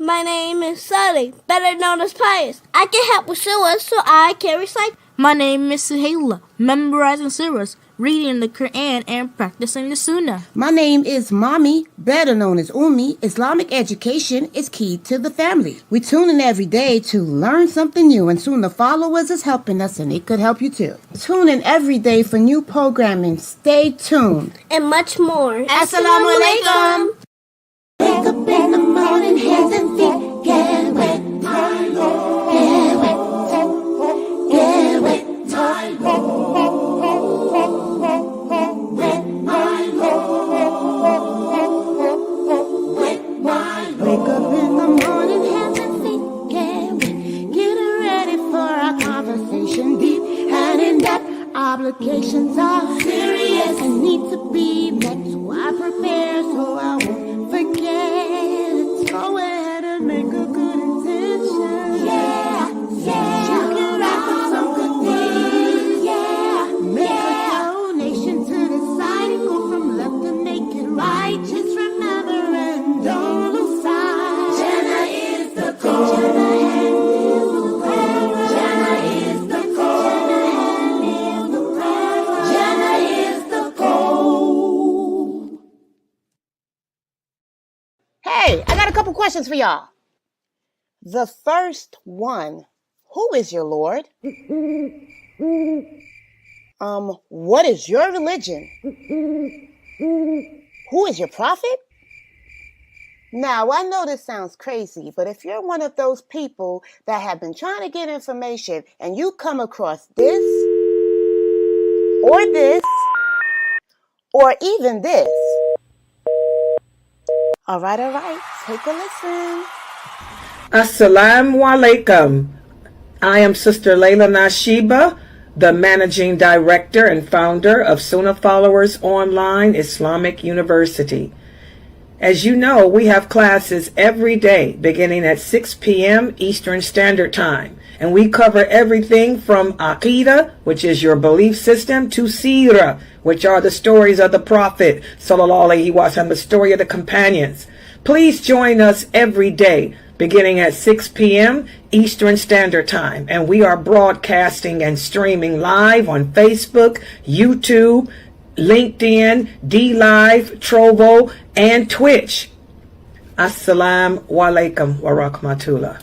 My name is Sunny, better known as Pious. I can help with surahs, so I can recite. My name is Suhaila, memorizing surahs, reading the Quran, and practicing the Sunnah. My name is Mommy, better known as Ummi. Islamic education is key to the family. We tune in every day to learn something new, and SunnahFollowers is helping us, and it could help you too. Tune in every day for new programming. Stay tuned. And much more. Assalamu alaikum. Wake up in the morning, hands and feet get wet. My Lord, get wet, get wet. My Lord, wet, my Lord, wet, my Lord. Wake up in the morning, hands and feet get wet. Getting ready for our conversation, deep and in depth. Obligations are serious and need to be met. So I prepare so I won't forget. Go ahead and make a good intention. Yeah, yeah. You can write up some good things. Yeah, make a donation to the side and go from left to make it right. Just remember and don't lose sight. Jannah is the goal. Jannah is the goal. Jannah is the goal. Hey, I got a couple questions for y'all. The first one, who is your Lord? What is your religion? Who is your prophet? Now, I know this sounds crazy, but if you're one of those people that have been trying to get information and you come across this, or even this, all right, take a listen. Assalamu alaikum. I am Sister Laila Nasheeba, the Managing Director and founder of SunnahFollowers Online Islamic University. As you know, we have classes every day beginning at 6 p.m. Eastern Standard Time. And we cover everything from Aqidah, which is your belief system, to Seerah, which are the stories of the Prophet, Sallallahu Alaihi Wasallam, the story of the companions. Please join us every day beginning at 6 p.m. Eastern Standard Time. And we are broadcasting and streaming live on Facebook, YouTube, LinkedIn, DLive, Trovo, and Twitch. Assalamu alaikum wa rahmatullah.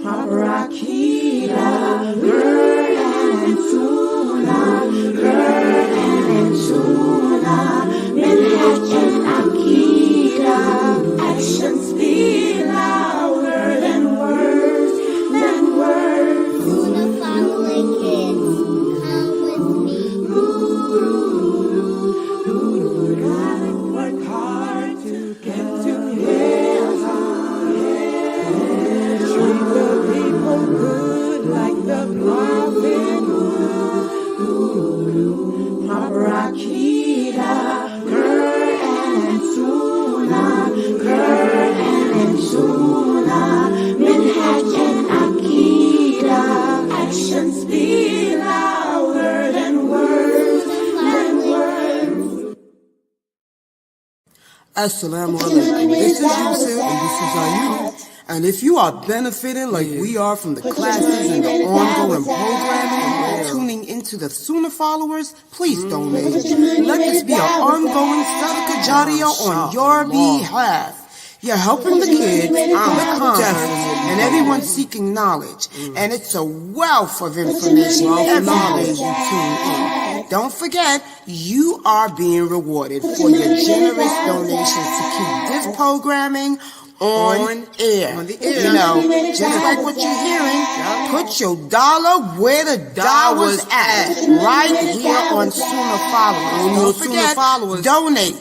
Proper Aqidah, Quran and Sunnah, Quran and Sunnah, Minhaj and Aqidah, actions speak louder than words, Sunnah following kids, come with me. Gotta work hard to get to heaven. Treat the people good like the prophet would. Proper Aqidah, Quran and Sunnah, Quran and Sunnah, Minhaj and Aqidah, actions speak louder than words, Assalamu alaikum. This is Yusuf and this is Ayub. And if you are benefiting like we are from the classes and the ongoing programming and tuning into the SunnahFollowers, please donate. Let this be an ongoing sadaqah jariyah on your behalf. You're helping the kids, the converts, and everyone seeking knowledge. And it's a wealth of information every day you tune in. Don't forget, you are being rewarded for your generous donations to keep this programming on air. You know, just like what you're hearing, put your dollar where the dollar's at. Right here on SunnahFollowers. Don't forget, donate.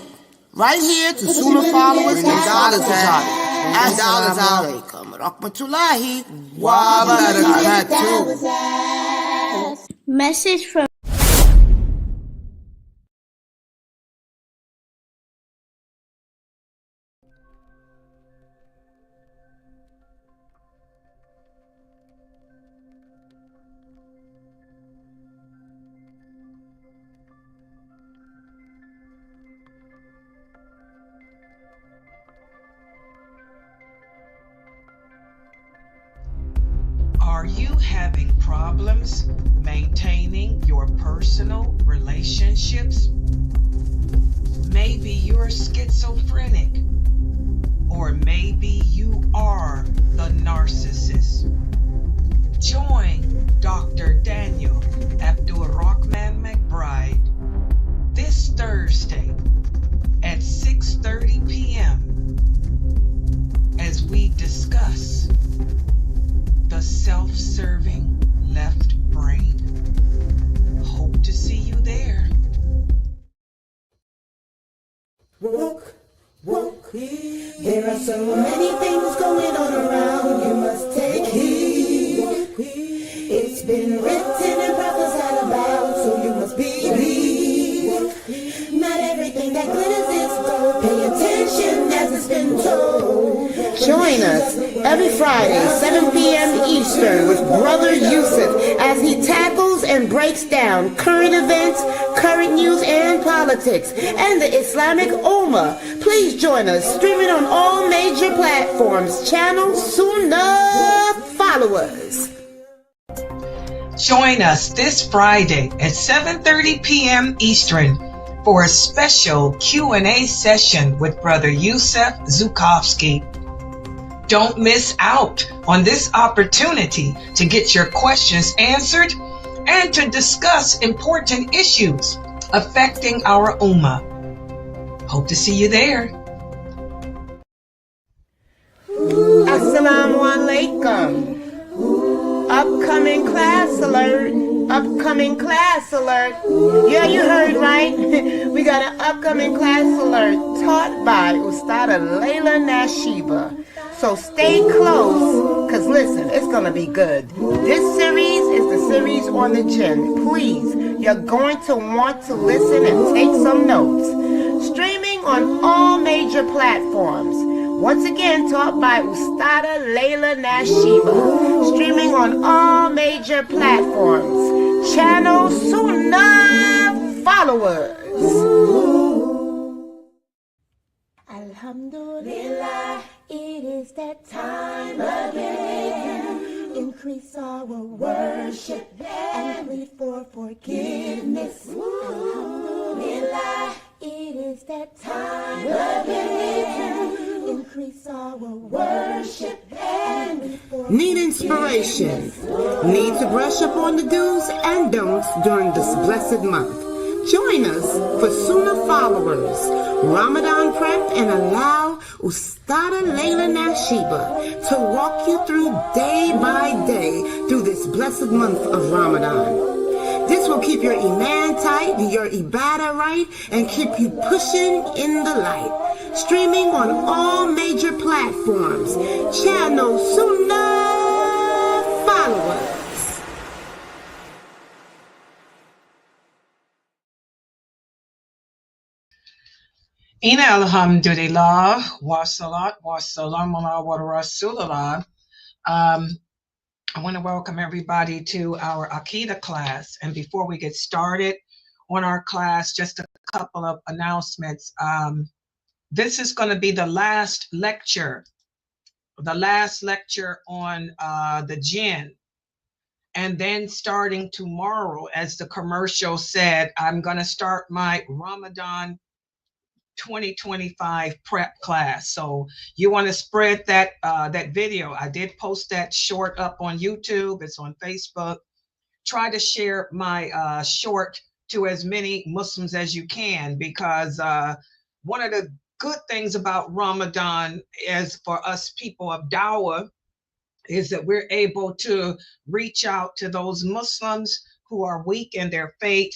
Right here to SunnahFollowers and dollars out. Assalamu alaikum. Rahmatullahi wa barakatuh. Message from Are you having problems maintaining your personal relationships? Maybe you're schizophrenic, or maybe you are the narcissist. Join Dr. Daniel Abdul Rahman McBride this Thursday at 6:30 p.m. as we discuss the self-serving left brain. Hope to see you there. Woke, woke. There are so many things going on around. You must take heed. It's been written and prophesied about, so you must believe. Not everything that glitters is gold. Pay attention as it's been told. Join us every Friday, 7 p.m. Eastern, with Brother Yusuf as he tackles and breaks down current events, current news, and politics, and the Islamic Ummah. Please join us, streaming on all major platforms. Channel SunnahFollowers. Join us this Friday at 7:30 p.m. Eastern for a special Q&A session with Brother Yusuf Zukovsky. Don't miss out on this opportunity to get your questions answered and to discuss important issues affecting our Ummah. Hope to see you there. Assalamu alaikum. Upcoming class alert. Upcoming class alert. Yeah, you heard right. We got an upcoming class alert taught by Ustada Laila Nasheeba. So stay close, because listen, it's going to be good. This series is the series on the Jinn. Please, you're going to want to listen and take some notes. Streaming on all major platforms. Once again, taught by Ustada Laila Nasheeba. Streaming on all major platforms. Channel SunnahFollowers. Alhamdulillah, it is that time again. Increase our worship and plead for forgiveness. Alhamdulillah, it is that time again. Increase our worship and plead for Need inspiration? Need to brush up on the do's and don'ts during this blessed month? Join us for SunnahFollowers Ramadan Prep and allow Ustada Laila Nasheeba to walk you through day by day through this blessed month of Ramadan. This will keep your iman tight, your ibadah right, and keep you pushing in the light. Streaming on all major platforms. Channel SunnahFollowers. Ina alhamdulillah, wa salat, wa salam ala wa rasulullah. I want to welcome everybody to our Aqidah class. And before we get started on our class, just a couple of announcements. This is going to be the last lecture on the Jinn. And then starting tomorrow, as the commercial said, I'm going to start my Ramadan 2025 prep class. So you want to spread that that video. I did post that short up on YouTube. It's on Facebook. Try to share my short to as many Muslims as you can, because one of the good things about Ramadan is for us people of Dawah is that we're able to reach out to those Muslims who are weak in their faith,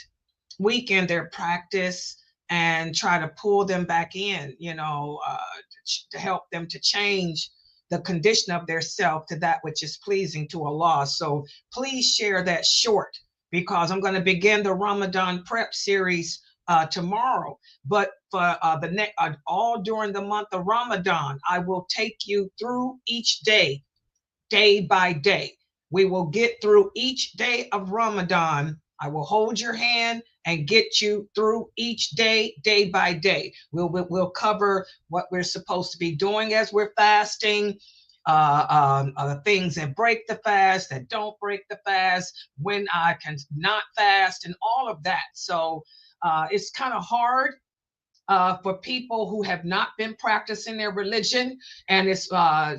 weak in their practice, and try to pull them back in, to help them to change the condition of their self to that which is pleasing to Allah. So please share that short, because I'm going to begin the Ramadan prep series tomorrow. But for the next, all during the month of Ramadan, I will take you through each day, day by day. We will get through each day of Ramadan. I will hold your hand and get you through each day, day by day. We'll cover what we're supposed to be doing as we're fasting, things that break the fast, that don't break the fast, when I can not fast, and all of that. So it's kind of hard for people who have not been practicing their religion, and it's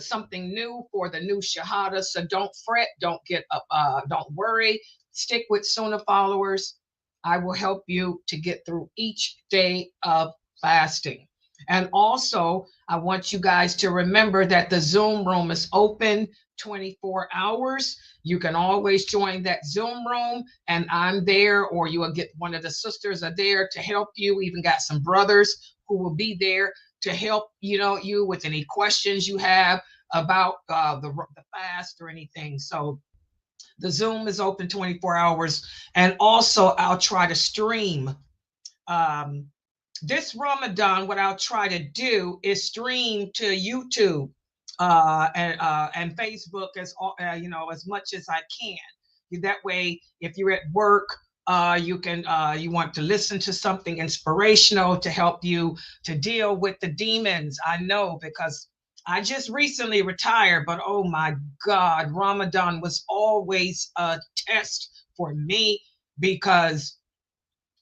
something new for the new Shahada. So don't fret, don't get up, don't worry. Stick with Sunnah followers. I will help you to get through each day of fasting. And also, I want you guys to remember that the Zoom room is open 24 hours. You can always join that Zoom room, and I'm there, or you will get one of the sisters are there to help you. We even got some brothers who will be there to help you with any questions you have about the fast or anything. So the Zoom is open 24 hours. And also, I'll try to stream this Ramadan. What I'll try to do is stream to YouTube and Facebook as much as I can. That way, if you're at work, you want to listen to something inspirational to help you to deal with the demons. I know, because I just recently retired, but oh my God, Ramadan was always a test for me because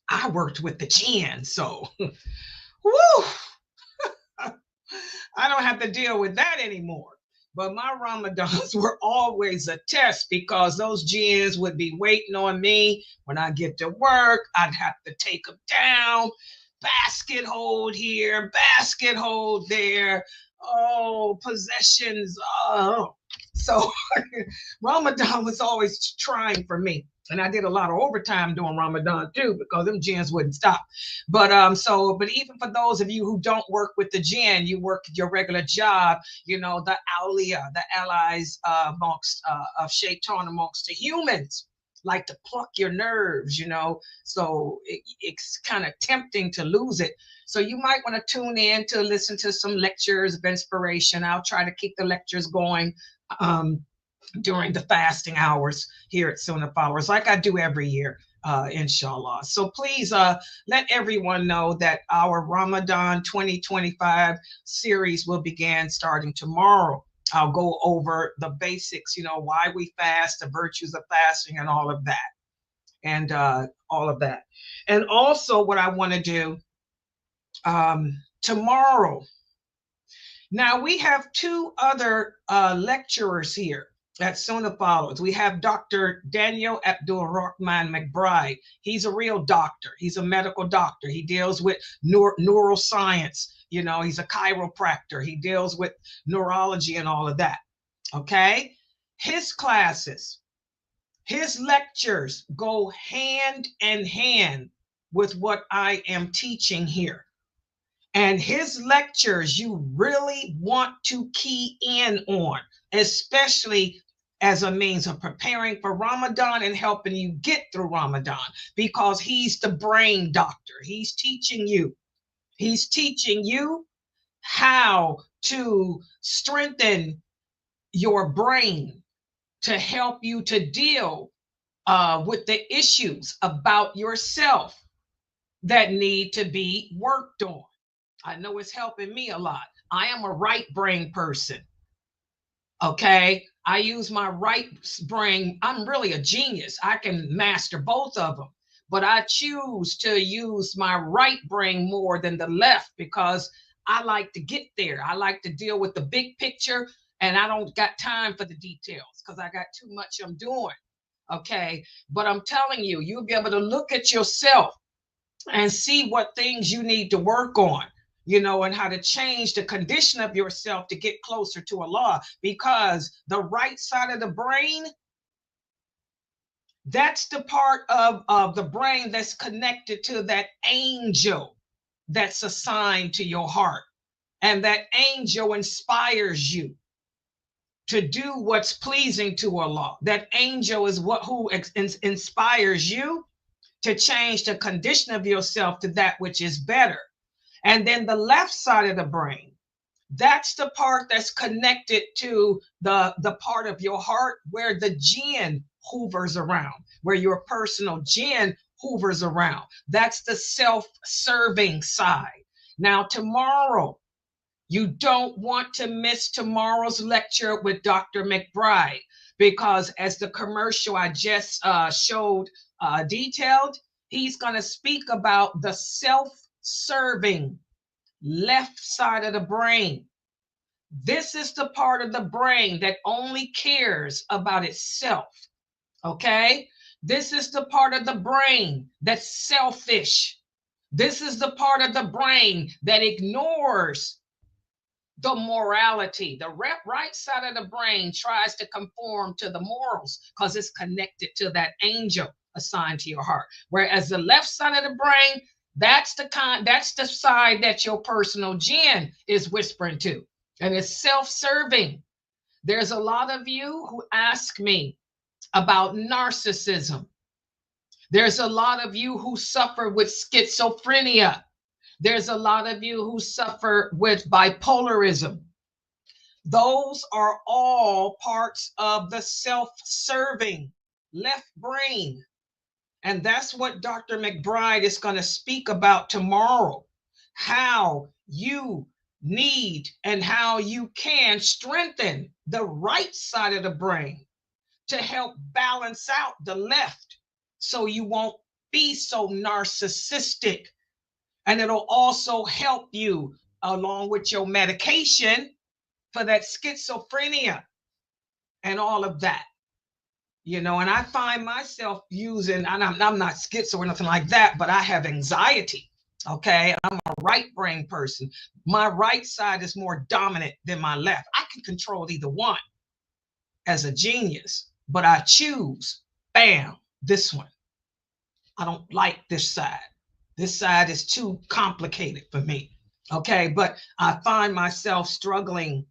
I worked with the Jinn. So, woo, I don't have to deal with that anymore. But my Ramadans were always a test because those Jinns would be waiting on me when I get to work. I'd have to take them down, basket hold here, basket hold there. Oh, possessions. Oh, so Ramadan was always trying for me. And I did a lot of overtime during Ramadan too, because them Jinns wouldn't stop. But but even for those of you who don't work with the Jinn, you work your regular job, the awliya, the allies amongst of Shaitan amongst the humans, like to pluck your nerves, so it's kind of tempting to lose it. So you might want to tune in to listen to some lectures of inspiration. I'll try to keep the lectures going during the fasting hours here at Sunnah Followers, like I do every year, inshallah. So please let everyone know that our Ramadan 2025 series will begin starting tomorrow. I'll go over the basics, why we fast, the virtues of fasting, and all of that. And And also what I want to do tomorrow. Now we have two other lecturers here at Sunnah Followers. We have Dr. Daniel Abdul Rahman McBride. He's a real doctor. He's a medical doctor. He deals with neuroscience. He's a chiropractor. He deals with neurology and all of that. Okay? His classes, his lectures go hand in hand with what I am teaching here. And his lectures you really want to key in on, especially as a means of preparing for Ramadan and helping you get through Ramadan, because he's the brain doctor. He's teaching you how to strengthen your brain to help you to deal with the issues about yourself that need to be worked on. I know it's helping me a lot. I am a right brain person. Okay, I use my right brain. I'm really a genius. I can master both of them, but I choose to use my right brain more than the left because I like to get there. I like to deal with the big picture, and I don't got time for the details because I got too much I'm doing. Okay, but I'm telling you, you'll be able to look at yourself and see what things you need to work on. And how to change the condition of yourself to get closer to Allah, because the right side of the brain, that's the part of the brain that's connected to that angel that's assigned to your heart. And that angel inspires you to do what's pleasing to Allah. That angel is who inspires you to change the condition of yourself to that which is better. And then the left side of the brain, that's the part that's connected to the part of your heart where the Jinn hoovers around, where your personal Jinn hoovers around. That's the self-serving side. Now, tomorrow, You don't want to miss tomorrow's lecture with Dr. McBride, because as the commercial I just showed detailed, he's going to speak about the self-serving left side of the brain. This is the part of the brain that only cares about itself. Okay? This is the part of the brain that's selfish. This is the part of the brain that ignores the morality. The right side of the brain tries to conform to the morals because it's connected to that angel assigned to your heart. Whereas the left side of the brain, that's the side that your personal jinn is whispering to. And it's self-serving. There's a lot of you who ask me about narcissism. There's a lot of you who suffer with schizophrenia. There's a lot of you who suffer with bipolarism. Those are all parts of the self-serving left brain. And that's what Dr. McBride is going to speak about tomorrow. How you need and how you can strengthen the right side of the brain to help balance out the left so you won't be so narcissistic. And it'll also help you along with your medication for that schizophrenia and all of that. You know, and I find myself using, and I'm not schizo or nothing like that, but I have anxiety. Okay, I'm a right brain person. My right side is more dominant than my left. I can control either one as a genius, but I choose, bam, this one. I don't like this side. This side is too complicated for me. Okay, but I find myself struggling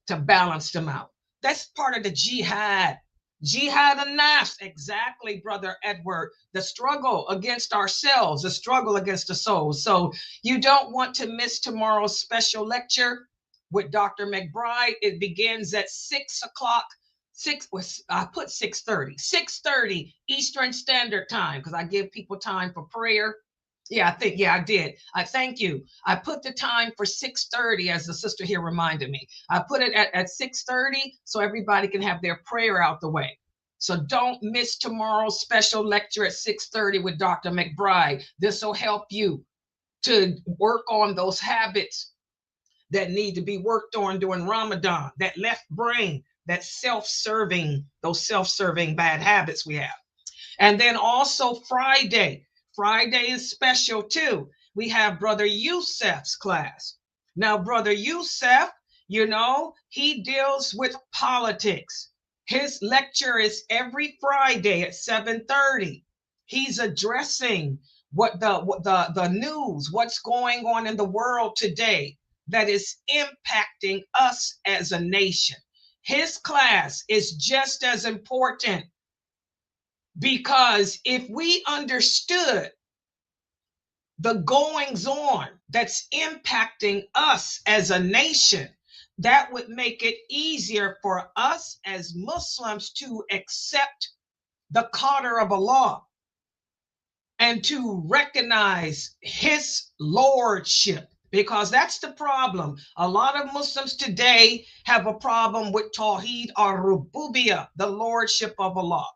to balance them out. That's part of the jihad. Jihad and nafs, exactly, Brother Edward. The struggle against ourselves, the struggle against the soul. So you don't want to miss tomorrow's special lecture with Dr. McBride. It begins at 6 o'clock. I put 6:30. 6:30 Eastern Standard Time, because I give people time for prayer. Yeah, I did. I thank you. I put the time for 6:30, as the sister here reminded me. I put it at 6:30 so everybody can have their prayer out the way. So don't miss tomorrow's special lecture at 6:30 with Dr. McBride. This will help you to work on those habits that need to be worked on during Ramadan, that left brain, that self-serving, those self-serving bad habits we have. And then also Friday is special too. We have Brother Yusef's class. Now, Brother Yusef, you know, he deals with politics. His lecture is every Friday at 7:30. He's addressing what the news, what's going on in the world today that is impacting us as a nation. His class is just as important, because if we understood the goings on that's impacting us as a nation, that would make it easier for us as Muslims to accept the qadr of Allah and to recognize his lordship. Because that's the problem. A lot of Muslims today have a problem with Tawheed al-Rububiyah, the lordship of Allah.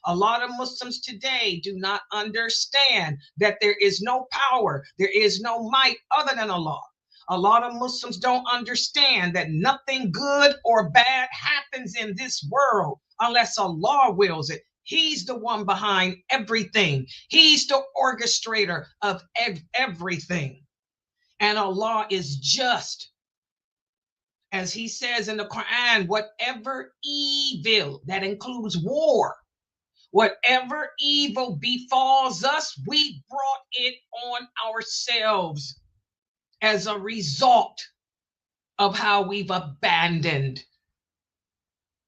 A lot of Muslims today do not understand that there is no power, there is no might other than Allah. A lot of Muslims don't understand that nothing good or bad happens in this world unless Allah wills it. He's the one behind everything. He's the orchestrator of everything. And Allah is just. As he says in the Quran, whatever evil, that includes war, whatever evil befalls us, we brought it on ourselves as a result of how we've abandoned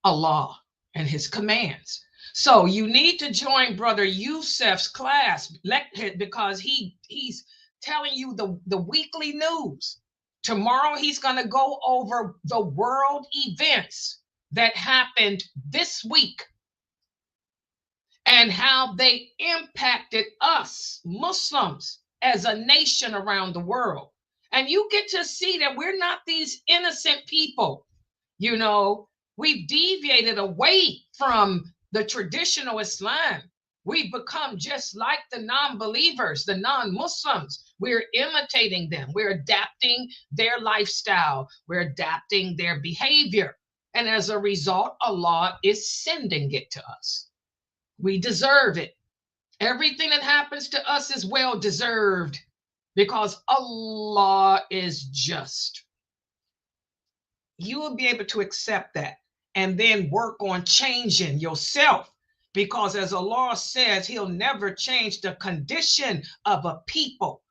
Allah and his commands. So you need to join Brother Yusef's class, because he's telling you the weekly news. Tomorrow he's going to go over the world events that happened this week and how they impacted us Muslims as a nation around the world. And you get to see that we're not these innocent people. You know, we've deviated away from the traditional Islam. We've become just like the non-believers, the non-Muslims. We're imitating them. We're adapting their lifestyle. We're adapting their behavior. And as a result, Allah is sending it to us. We deserve it. Everything that happens to us is well deserved because Allah is just. You will be able to accept that and then work on changing yourself, because as Allah says, he'll never change the condition of a people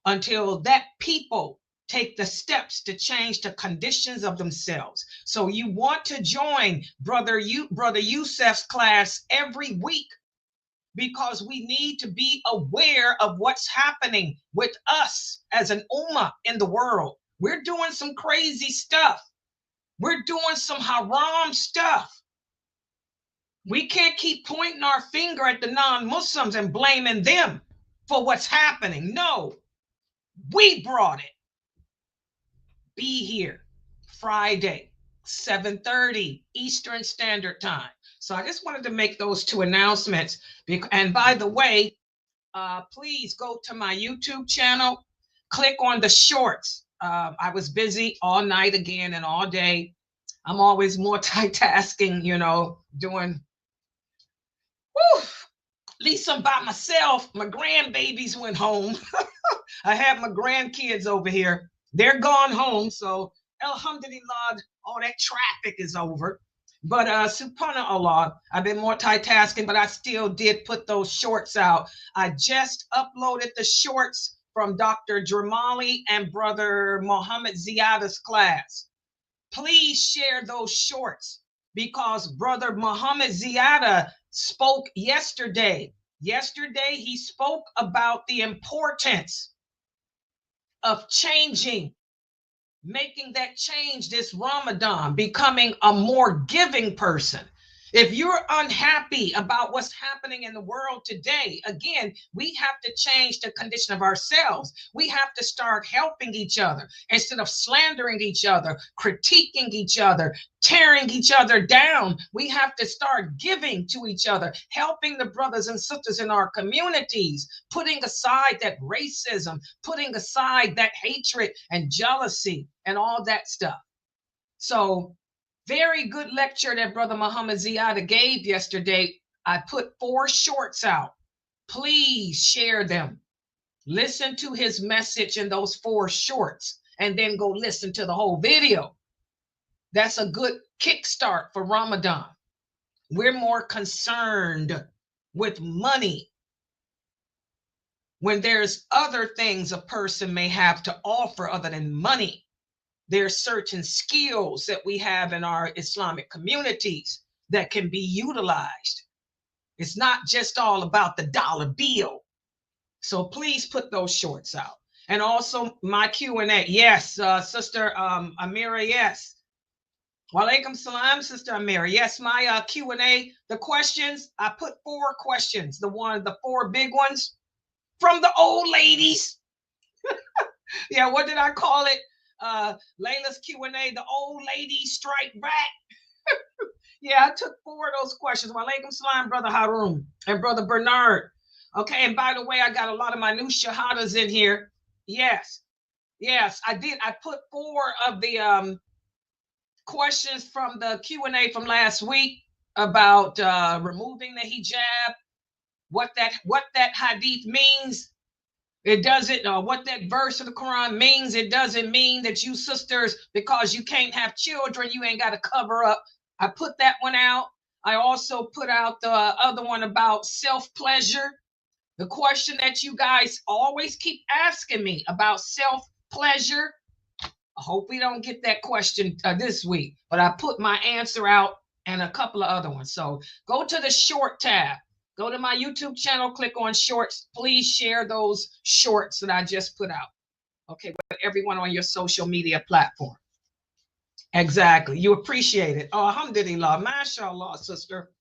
until that people take the steps to change the conditions of themselves. So you want to join Brother Yusuf's class every week, because we need to be aware of what's happening with us as an ummah in the world. We're doing some crazy stuff. We're doing some haram stuff. We can't keep pointing our finger at the non-Muslims and blaming them for what's happening. No, we brought it. Be here Friday, 7:30 Eastern Standard Time. So I just wanted to make those two announcements. And by the way, please go to my YouTube channel, click on the shorts. I was busy all night again and all day. I'm always multitasking, you know, doing, at least I'm by myself. My grandbabies went home. I have my grandkids over here. They're gone home. So alhamdulillah, all that traffic is over. But subhanallah, I've been multitasking, but I still did put those shorts out. I just uploaded the shorts from Dr. Dramali and Brother Muhammad Ziyada's class. Please share those shorts, because Brother Muhammad Ziyada spoke yesterday. Yesterday, he spoke about the importance of changing, making that change this Ramadan, becoming a more giving person. If you're unhappy about what's happening in the world today, again, we have to change the condition of ourselves. We have to start helping each other instead of slandering each other, critiquing each other, tearing each other down. We have to start giving to each other, helping the brothers and sisters in our communities, putting aside that racism, putting aside that hatred and jealousy and all that stuff. So, very good lecture that Brother Muhammad Ziyada gave yesterday. I put 4 shorts out. Please share them. Listen to his message in those 4 shorts and then go listen to the whole video. That's a good kickstart for Ramadan. We're more concerned with money when there's other things a person may have to offer other than money. There's certain skills that we have in our Islamic communities that can be utilized. It's not just all about the dollar bill. So please put those shorts out. And also my Q&A. Yes, Sister Amira, yes. Walaikum salam, Sister Amira. Yes, my Q&A, the questions, I put 4 questions. The 4 big ones from the old ladies. Yeah, what did I call it? Layla's Q&A, the old lady strike back. Yeah, I took 4 of those questions. Walaikum salam, Brother Harun and Brother Bernard. Okay, and by the way, I got a lot of my new shahadas in here. Yes, I did. I put 4 of the questions from the Q&A from last week about removing the hijab, what that hadith means. It doesn't, what that verse of the Quran means. It doesn't mean that you sisters, because you can't have children, you ain't got to cover up. I put that one out. I also put out the other one about self-pleasure. The question that you guys always keep asking me about self-pleasure. I hope we don't get that question this week, but I put my answer out and a couple of other ones. So go to the short tab. Go to my YouTube channel, click on shorts. Please share those shorts that I just put out. Okay, with everyone on your social media platform. Exactly. You appreciate it. Oh, alhamdulillah. MashaAllah, sister.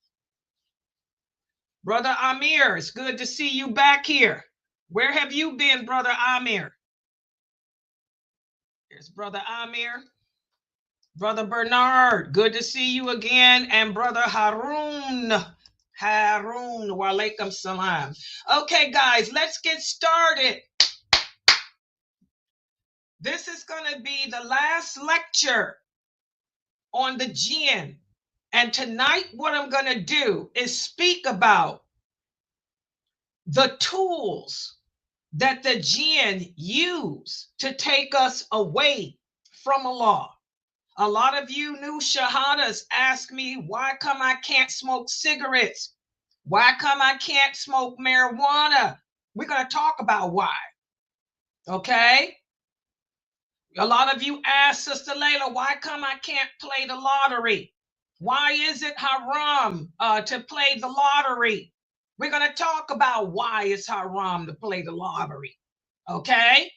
Brother Amir, it's good to see you back here. Where have you been, Brother Amir? Here's Brother Amir. Brother Bernard, good to see you again. And Brother Harun. Harun, walaikum salam. Okay, guys, let's get started. This is going to be the last lecture on the Jinn. And tonight, what I'm going to do is speak about the tools that the Jinn use to take us away from Allah. A lot of you new shahadas ask me, why come I can't smoke cigarettes? Why come I can't smoke marijuana? We're going to talk about why. Okay? A lot of you ask Sister Laila, why come I can't play the lottery? Why is it haram to play the lottery? We're going to talk about why it's haram to play the lottery. Okay?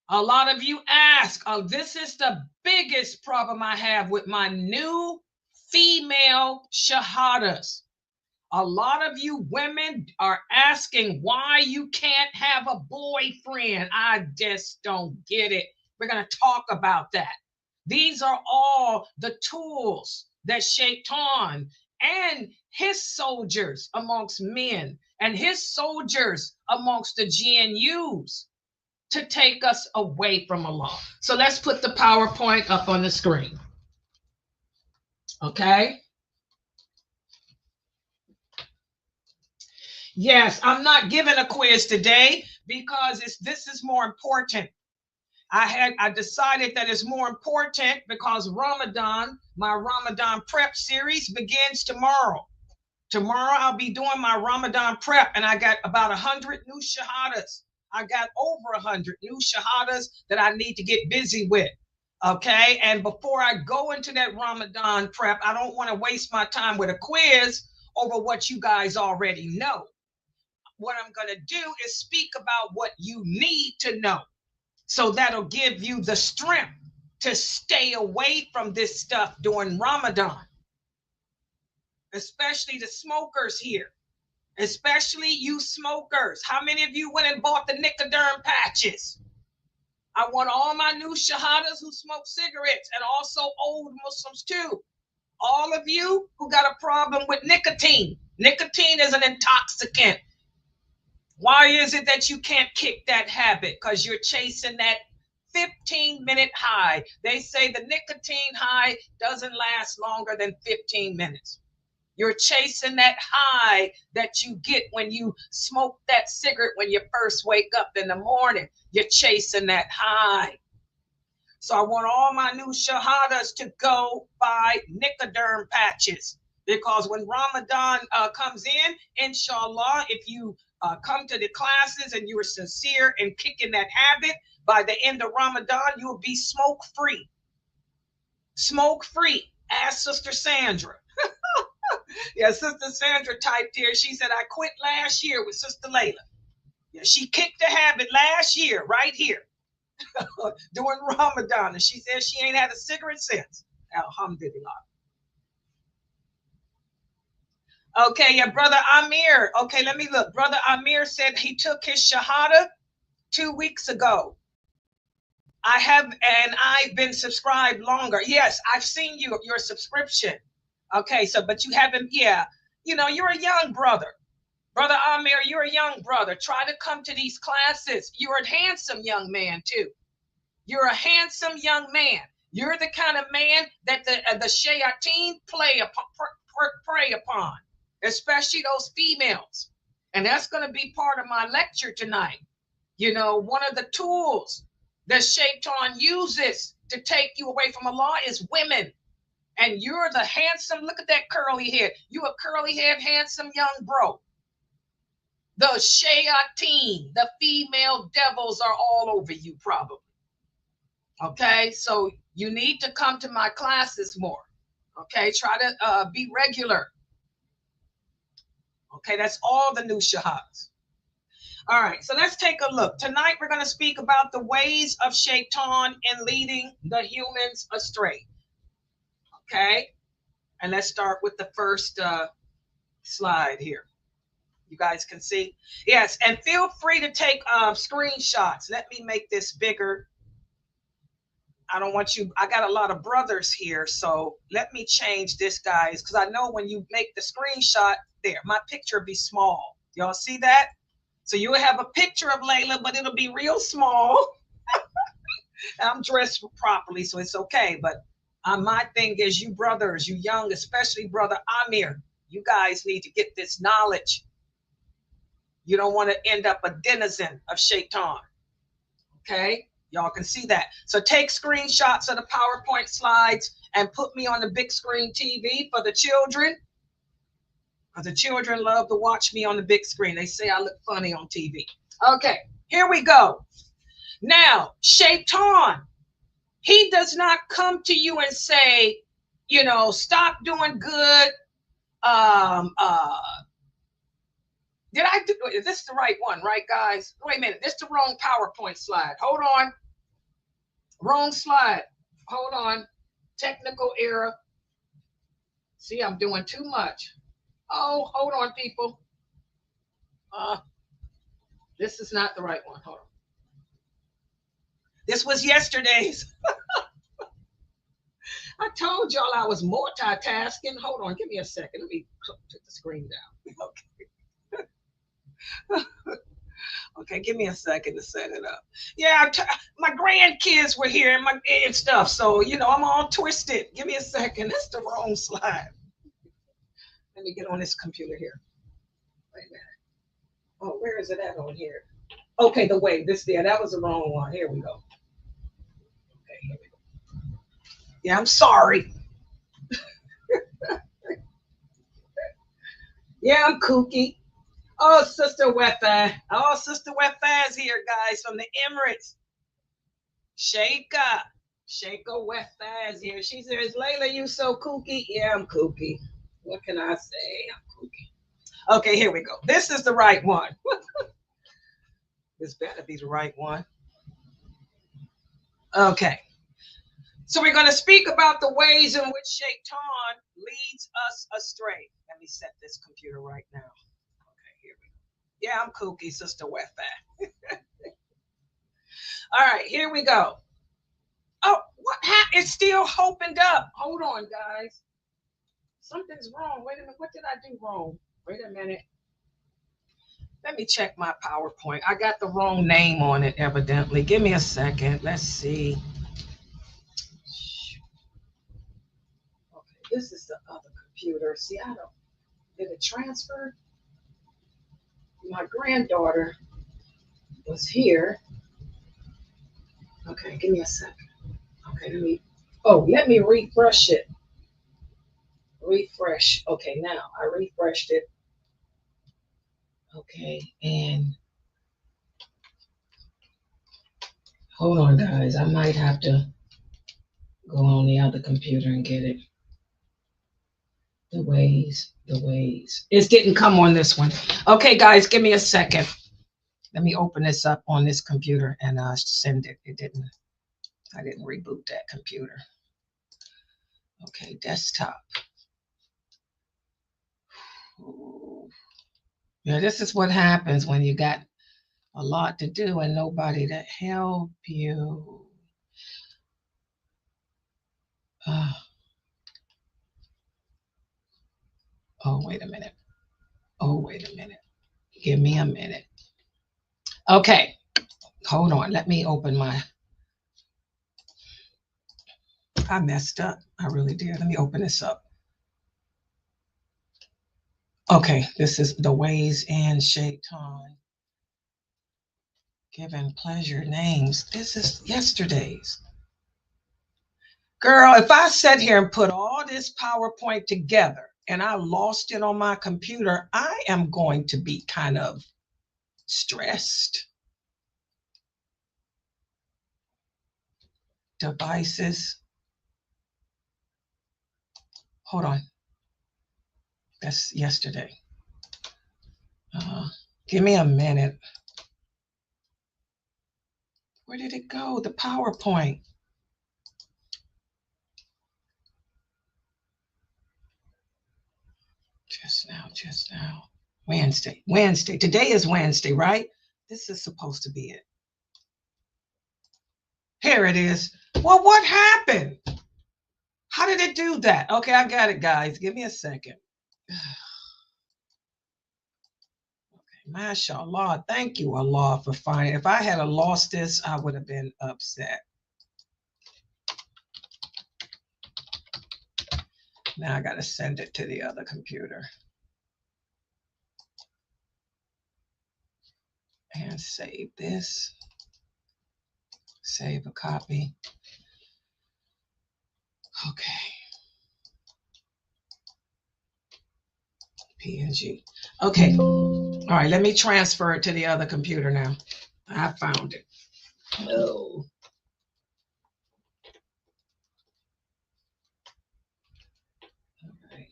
A lot of you ask, this is the biggest problem I have with my new female shahadas. A lot of you women are asking why you can't have a boyfriend. I just don't get it. We're going to talk about that. These are all the tools that Shaitan and his soldiers amongst men and his soldiers amongst the Jinn use to take us away from Allah. So let's put the PowerPoint up on the screen. Okay. Yes, I'm not giving a quiz today because this is more important. I decided that it's more important because Ramadan, my Ramadan prep series begins tomorrow. Tomorrow I'll be doing my Ramadan prep, and I got about 100 new shahadas. I got over 100 new shahadas that I need to get busy with. Okay, and before I go into that Ramadan prep, I don't want to waste my time with a quiz over what you guys already know. What I'm going to do is speak about what you need to know. So that'll give you the strength to stay away from this stuff during Ramadan. Especially the smokers here. Especially you smokers. How many of you went and bought the Nicoderm patches? I want all my new shahadas who smoke cigarettes and also old Muslims too. All of you who got a problem with nicotine. Nicotine is an intoxicant. Why is it that you can't kick that habit? Because you're chasing that 15-minute high. They say the nicotine high doesn't last longer than 15 minutes. You're chasing that high that you get when you smoke that cigarette when you first wake up in the morning. You're chasing that high. So I want all my new shahadas to go buy Nicoderm patches. Because when Ramadan comes in, inshallah, if you come to the classes and you are sincere in kicking that habit, by the end of Ramadan, you will be smoke-free. Smoke-free. Ask Sister Sandra. Yeah, Sister Sandra typed here. She said, I quit last year with Sister Laila. Yeah, she kicked the habit last year, right here, during Ramadan. And she said she ain't had a cigarette since. Alhamdulillah. Okay, yeah, Brother Amir. Okay, let me look. Brother Amir said he took his Shahada 2 weeks ago. I've been subscribed longer. Yes, I've seen your subscription. Okay, so, but you haven't, yeah. You know, you're a young brother. Brother Amir, you're a young brother. Try to come to these classes. You're a handsome young man, too. You're a handsome young man. You're the kind of man that the shayateen prey upon, especially those females. And that's going to be part of my lecture tonight. You know, one of the tools that Shaitan uses to take you away from Allah is women. And you're the handsome, look at that curly head. You a curly head, handsome young bro. The shayateen, the female devils are all over you probably. Okay, so you need to come to my classes more. Okay, try to be regular. Okay, that's all the new shahadas. All right, so let's take a look. Tonight we're going to speak about the ways of Shaitan in leading the humans astray. Okay, and let's start with the first slide here. You guys can see. Yes, and feel free to take screenshots. Let me make this bigger I don't want you, I got a lot of brothers here, so let me change this, guys, because I know when you make the screenshot, there, my picture be small. Y'all see that? So you will have a picture of Laila, but it'll be real small. I'm dressed properly, so it's okay. But my thing is, you brothers, you young, especially brother Amir, you guys need to get this knowledge. You don't want to end up a denizen of Shaitan. Okay? Y'all can see that. So take screenshots of the PowerPoint slides and put me on the big screen TV for the children. Because the children love to watch me on the big screen. They say I look funny on TV. Okay, here we go. Now, Shaitan, he does not come to you and say, you know, stop doing good. Did I do, is this the right one, right, guys? Wait a minute, this is the wrong PowerPoint slide. Hold on. Wrong slide. Hold on. Technical error. See, I'm doing too much. Oh, hold on, people. This is not the right one. Hold on. This was yesterday's. I told y'all I was multitasking. Hold on, give me a second. Let me put the screen down. Okay. Okay, give me a second to set it up. Yeah, my grandkids were here and stuff, so you know I'm all twisted. Give me a second. That's the wrong slide. Let me get on this computer here. Wait a minute. Oh, where is it at on here? Okay, the way this there. That was the wrong one. Here we go. Okay, here we go. Yeah, I'm sorry. Yeah, I'm kooky. Oh, Sister Wefa. Oh, Sister Wefa is here, guys, from the Emirates. Sheikha Wefa is here. She says, Laila, you so kooky. Yeah, I'm kooky. What can I say? I'm kooky. Okay, here we go. This is the right one. This better be the right one. Okay. So we're going to speak about the ways in which Shaitan leads us astray. Let me set this computer right now. Okay, here we go. Yeah, I'm kooky, Sister Wefa. All right, here we go. Oh, what happened? It's still opened up. Hold on, guys. Something's wrong. Wait a minute. What did I do wrong? Wait a minute. Let me check my PowerPoint. I got the wrong name on it, evidently. Give me a second. Let's see. Okay, this is the other computer. See, I don't. Did it transfer? My granddaughter was here. Okay, give me a second. Okay, let me refresh it. Refresh. Okay, now I refreshed it. Okay, and hold on, guys. I might have to go on the other computer and get it. The ways. It didn't come on this one. Okay, guys, give me a second. Let me open this up on this computer and send it. I didn't reboot that computer. Okay, desktop. Ooh. Yeah, this is what happens when you got a lot to do and nobody to help you. Oh, wait a minute. Give me a minute. Okay, hold on. Let me open my... I messed up. I really did. Let me open this up. Okay, this is the ways in Shaitan. Giving pleasure names. This is yesterday's. Girl, if I sat here and put all this PowerPoint together and I lost it on my computer, I am going to be kind of stressed. Devices. Hold on. That's yesterday. Give me a minute. Where did it go? The PowerPoint. Just now. Wednesday. Today is Wednesday, right? This is supposed to be it. Here it is. Well, what happened? How did it do that? Okay, I got it, guys. Give me a second. MashaAllah. Thank you, Allah, for finding. If I had lost this, I would have been upset. Now I got to send it to the other computer. And save this. Save a copy. Okay. PNG. Okay. All right, let me transfer it to the other computer now. I found it. Oh. All right.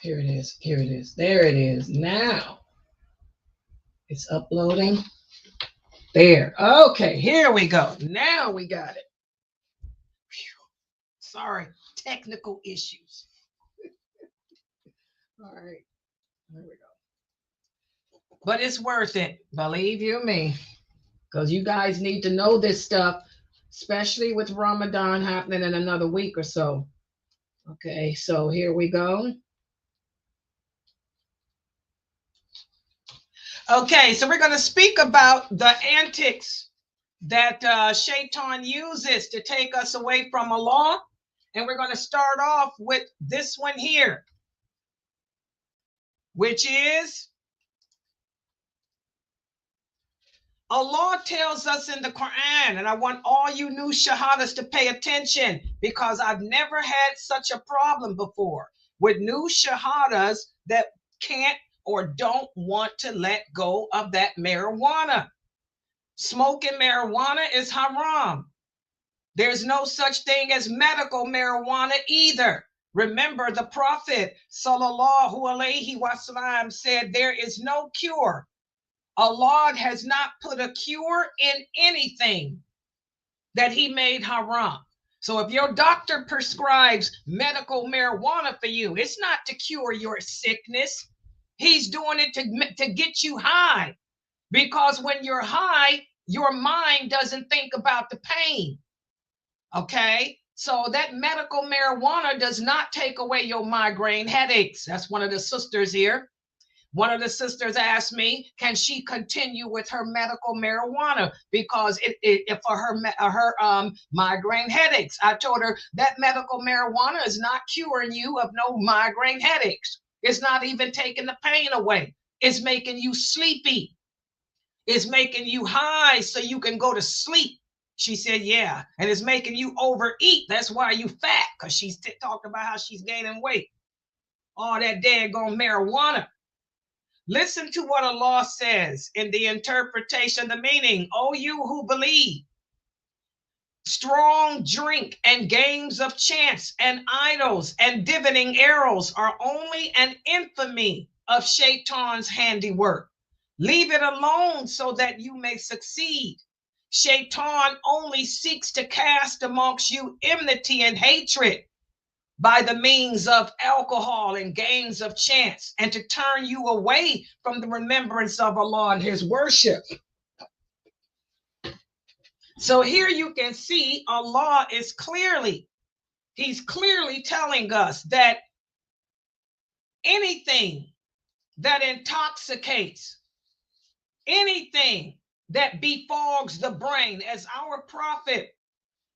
Here it is. Here it is. There it is. Now it's uploading. There. Okay, here we go. Now we got it. Whew. Sorry, technical issues. All right, there we go. But it's worth it, believe you me, because you guys need to know this stuff, especially with Ramadan happening in another week or so. Okay, so here we go. Okay, so we're going to speak about the antics that Shaitan uses to take us away from Allah. And we're going to start off with this one here, which is Allah tells us in the Quran, and I want all you new shahadas to pay attention, because I've never had such a problem before with new shahadas that can't or don't want to let go of that marijuana. Smoking marijuana is haram. There's no such thing as medical marijuana either. Remember, the Prophet sallallahu alaihi wasallam said there is no cure. Allah has not put a cure in anything that he made haram. So if your doctor prescribes medical marijuana for you, it's not to cure your sickness. He's doing it to get you high, because when you're high, your mind doesn't think about the pain. Okay, so that medical marijuana does not take away your migraine headaches. That's one of the sisters here. One of the sisters asked me, can she continue with her medical marijuana because it for her migraine headaches? I told her that medical marijuana is not curing you of no migraine headaches. It's not even taking the pain away. It's making you sleepy. It's making you high so you can go to sleep. She said, yeah. And it's making you overeat. That's why you fat, because she's talked about how she's gaining weight. All that daggone marijuana. Listen to what Allah says in the interpretation, the meaning. O you who believe, strong drink and games of chance and idols and divining arrows are only an infamy of Shaitan's handiwork. Leave it alone so that you may succeed. Shaitan only seeks to cast amongst you enmity and hatred by the means of alcohol and games of chance, and to turn you away from the remembrance of Allah and his worship. So here you can see Allah is he's clearly telling us that anything that intoxicates, anything that befogs the brain, as our Prophet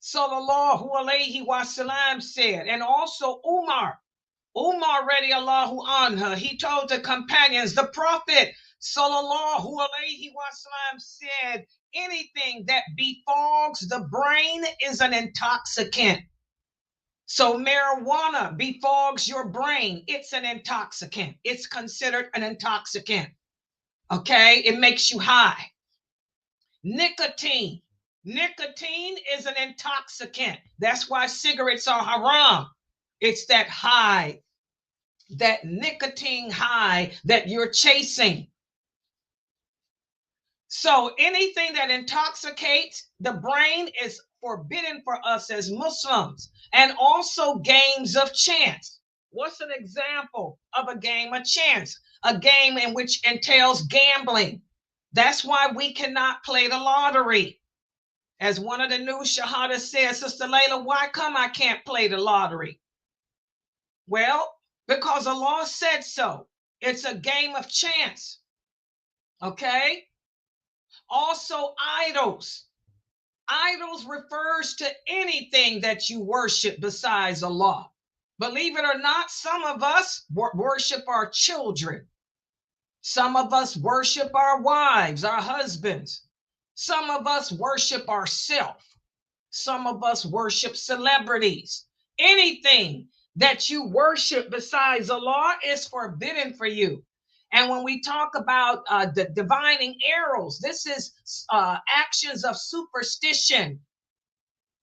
sallallahu alaihi wasallam said, and also Umar radiallahu anha, he told the companions, the Prophet sallallahu alaihi wasallam said, anything that befogs the brain is an intoxicant. So marijuana befogs your brain. It's an intoxicant. It's considered an intoxicant. Okay, it makes you high. Nicotine is an intoxicant. That's why cigarettes are haram. It's that high, that nicotine high that you're chasing. So anything that intoxicates the brain is forbidden for us as Muslims. And also games of chance. What's an example of a game of chance? A game in which entails gambling. That's why we cannot play the lottery. As one of the new Shahada says, Sister Laila, why come I can't play the lottery? Well, because the law said so. It's a game of chance. Okay? Also, idols. Idols refers to anything that you worship besides Allah. Believe it or not, some of us worship our children. Some of us worship our wives, our husbands. Some of us worship ourselves. Some of us worship celebrities. Anything that you worship besides Allah is forbidden for you. And when we talk about the divining arrows, this is actions of superstition.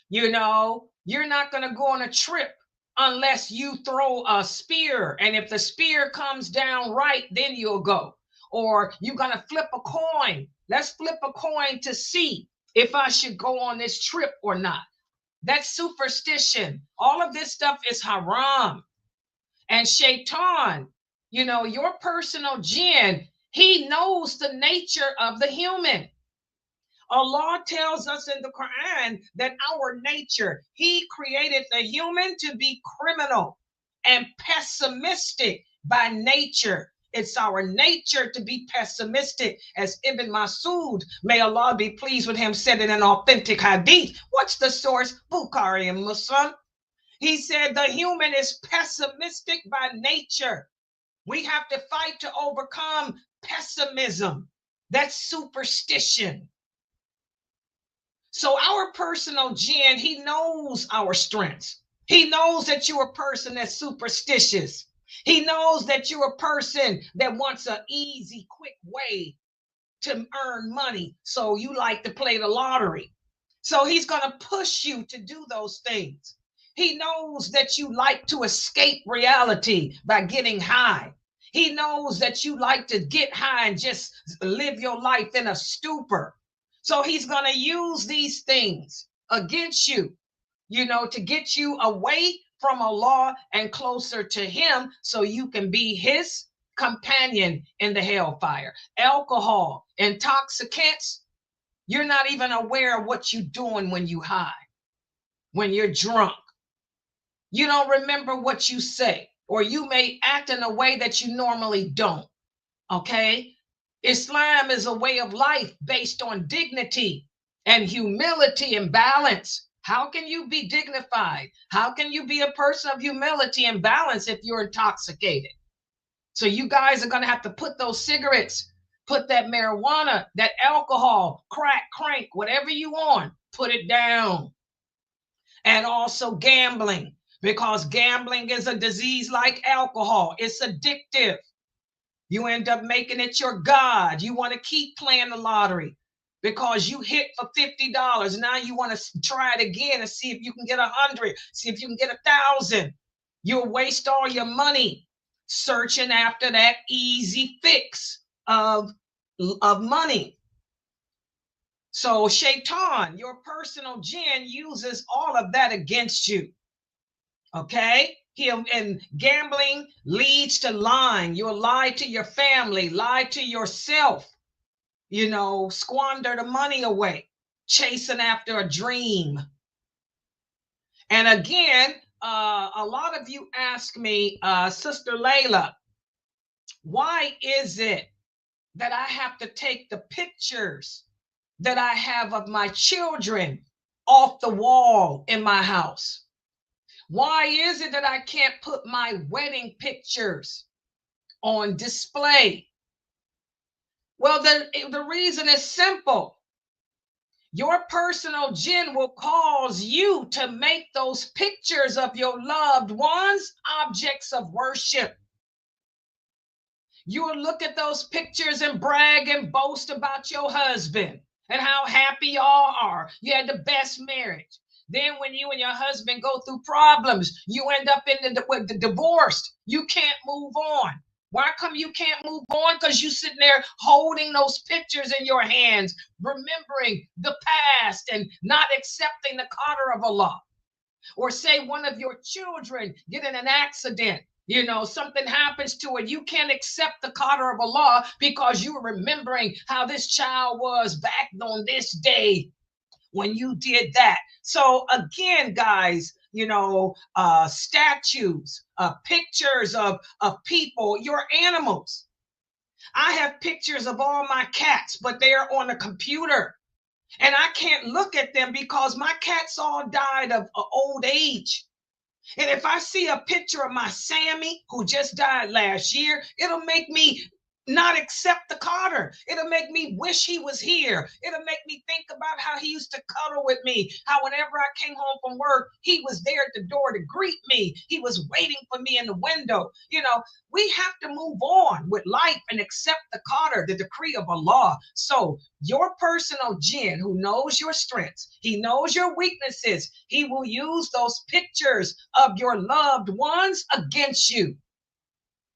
You know, you're not going to go on a trip unless you throw a spear. And if the spear comes down right, then you'll go. Or you're going to flip a coin. Let's flip a coin to see if I should go on this trip or not. That's superstition. All of this stuff is haram. And shaitan, you know, your personal jinn, he knows the nature of the human. Allah tells us in the Quran that our nature, he created the human to be criminal and pessimistic by nature. It's our nature to be pessimistic, as Ibn Masud, may Allah be pleased with him, said in an authentic hadith. What's the source? Bukhari and Muslim. He said the human is pessimistic by nature. We have to fight to overcome pessimism. That's superstition. So our personal jinn, he knows our strengths. He knows that you're a person that's superstitious. He knows that you're a person that wants an easy, quick way to earn money. So you like to play the lottery. So he's going to push you to do those things. He knows that you like to escape reality by getting high. He knows that you like to get high and just live your life in a stupor. So he's going to use these things against you, you know, to get you away from Allah and closer to him so you can be his companion in the hellfire. Alcohol, intoxicants, you're not even aware of what you're doing when you high, when you're drunk. You don't remember what you say, or you may act in a way that you normally don't. Okay? Islam is a way of life based on dignity and humility and balance. How can you be dignified? How can you be a person of humility and balance if you're intoxicated? So you guys are going to have to put those cigarettes, put that marijuana, that alcohol, crack, crank, whatever you on, put it down. And also gambling, because gambling is a disease like alcohol. It's addictive. You end up making it your God. You want to keep playing the lottery because you hit for $50. Now you want to try it again and see if you can get 100, see if you can get 1,000. You'll waste all your money searching after that easy fix of money. So shaitan, your personal jinn, uses all of that against you. Okay? And gambling leads to lying. You'll lie to your family, lie to yourself, you know, squander the money away, chasing after a dream. And again, a lot of you ask me, Sister Laila, why is it that I have to take the pictures that I have of my children off the wall in my house? Why is it that I can't put my wedding pictures on display? Well, the reason is simple. Your personal jinn will cause you to make those pictures of your loved ones objects of worship. You will look at those pictures and brag and boast about your husband and how happy y'all are. You had the best marriage. Then when you and your husband go through problems, you end up in the divorced. You can't move on. Why come you can't move on? Because you're sitting there holding those pictures in your hands, remembering the past and not accepting the qadr of Allah. Or say one of your children get in an accident You know, something happens to it. You can't accept the qadr of Allah because you're remembering how this child was back on this day when you did that. So again, guys, you know, statues, pictures of people, your animals. I have pictures of all my cats, but they are on a computer. And I can't look at them because my cats all died of old age. And if I see a picture of my Sammy, who just died last year, it'll make me not accept the qadr. It'll make me wish he was here. It'll make me think about how he used to cuddle with me, how whenever I came home from work, he was there at the door to greet me. He was waiting for me in the window. You know, we have to move on with life and accept the qadr, the decree of Allah. So your personal jinn, who knows your strengths, he knows your weaknesses, he will use those pictures of your loved ones against you.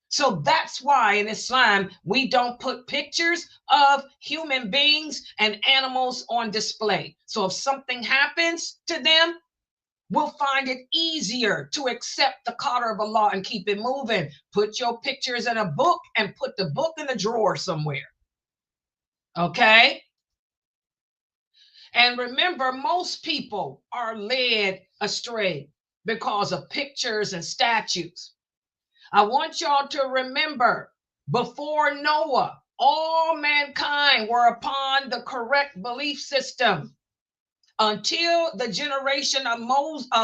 So that's why in Islam, we don't put pictures of human beings and animals on display. So if something happens to them, we'll find it easier to accept the qadr of Allah and keep it moving. Put your pictures in a book and put the book in a drawer somewhere. Okay? And remember, most people are led astray because of pictures and statues. I want y'all to remember, before Noah, all mankind were upon the correct belief system until the generation of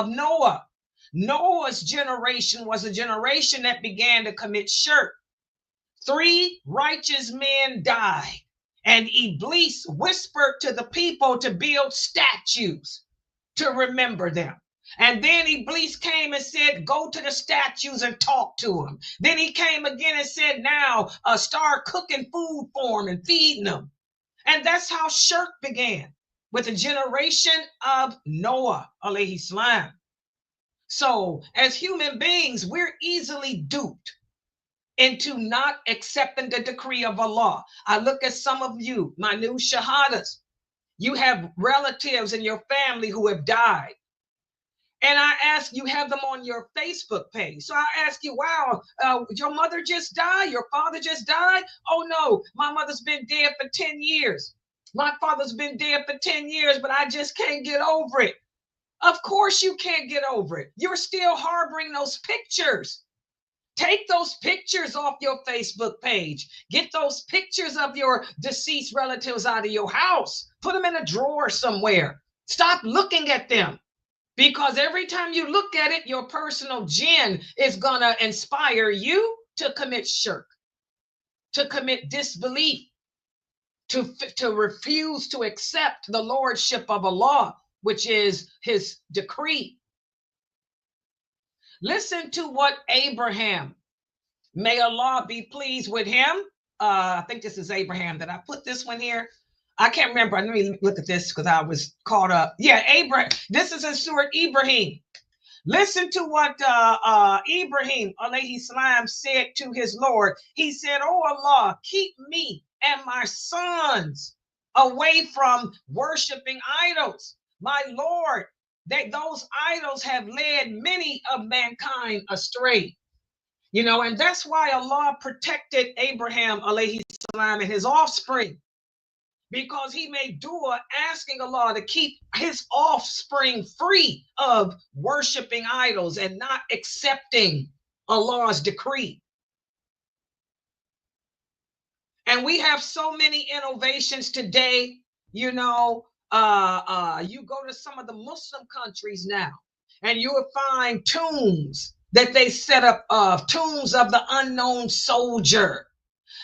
Noah. Noah's generation was a generation that began to commit shirk. 3 righteous men died, and Iblis whispered to the people to build statues to remember them. And then Iblis came and said, go to the statues and talk to them. Then he came again and said, now start cooking food for them and feeding them. And that's how shirk began, with the generation of Noah, alayhi salam. So as human beings, we're easily duped into not accepting the decree of Allah. I look at some of you, my new shahadas. You have relatives in your family who have died. And I ask, you have them on your Facebook page. So I ask you, wow, your mother just died? Your father just died? Oh no, my mother's been dead for 10 years. My father's been dead for 10 years, but I just can't get over it. Of course you can't get over it. You're still harboring those pictures. Take those pictures off your Facebook page. Get those pictures of your deceased relatives out of your house. Put them in a drawer somewhere. Stop looking at them. Because every time you look at it, your personal jinn is going to inspire you to commit shirk, to commit disbelief, to refuse to accept the lordship of Allah, which is his decree. Listen to what Abraham, may Allah be pleased with him. I think this is Abraham. Did I put this one here? I can't remember. Let me look at this because I was caught up. Yeah, Abraham. This is in Surah Ibrahim. Listen to what Ibrahim alayhi salam said to his Lord. He said, oh Allah, keep me and my sons away from worshiping idols. My Lord, those idols have led many of mankind astray. You know, and that's why Allah protected Abraham alayhi salam and his offspring. Because he made dua asking Allah to keep his offspring free of worshiping idols and not accepting Allah's decree. And we have so many innovations today. You know, you go to some of the Muslim countries now, and you will find tombs that they set up of tombs of the unknown soldier.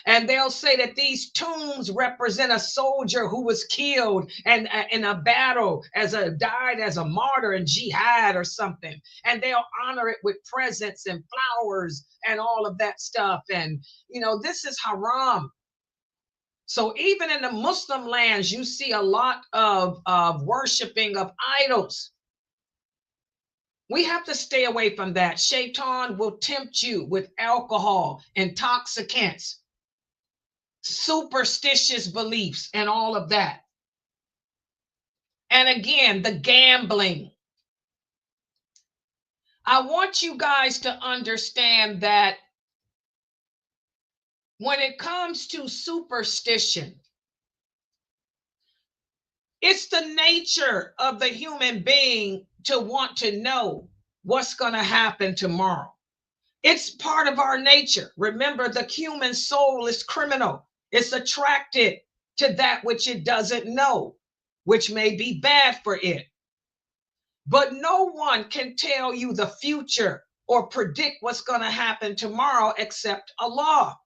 And they'll say that these tombs represent a soldier who was killed and in a battle, died as a martyr in jihad or something. And they'll honor it with presents and flowers and all of that stuff. And, you know, this is haram. So even in the Muslim lands, you see a lot of worshiping of idols. We have to stay away from that. Shaitan will tempt you with alcohol, intoxicants, superstitious beliefs, and all of that. And again, the gambling. I want you guys to understand that when it comes to superstition, it's the nature of the human being to want to know what's going to happen tomorrow. It's part of our nature. Remember, the human soul is criminal. It's attracted to that which it doesn't know, which may be bad for it. But no one can tell you the future or predict what's going to happen tomorrow except Allah.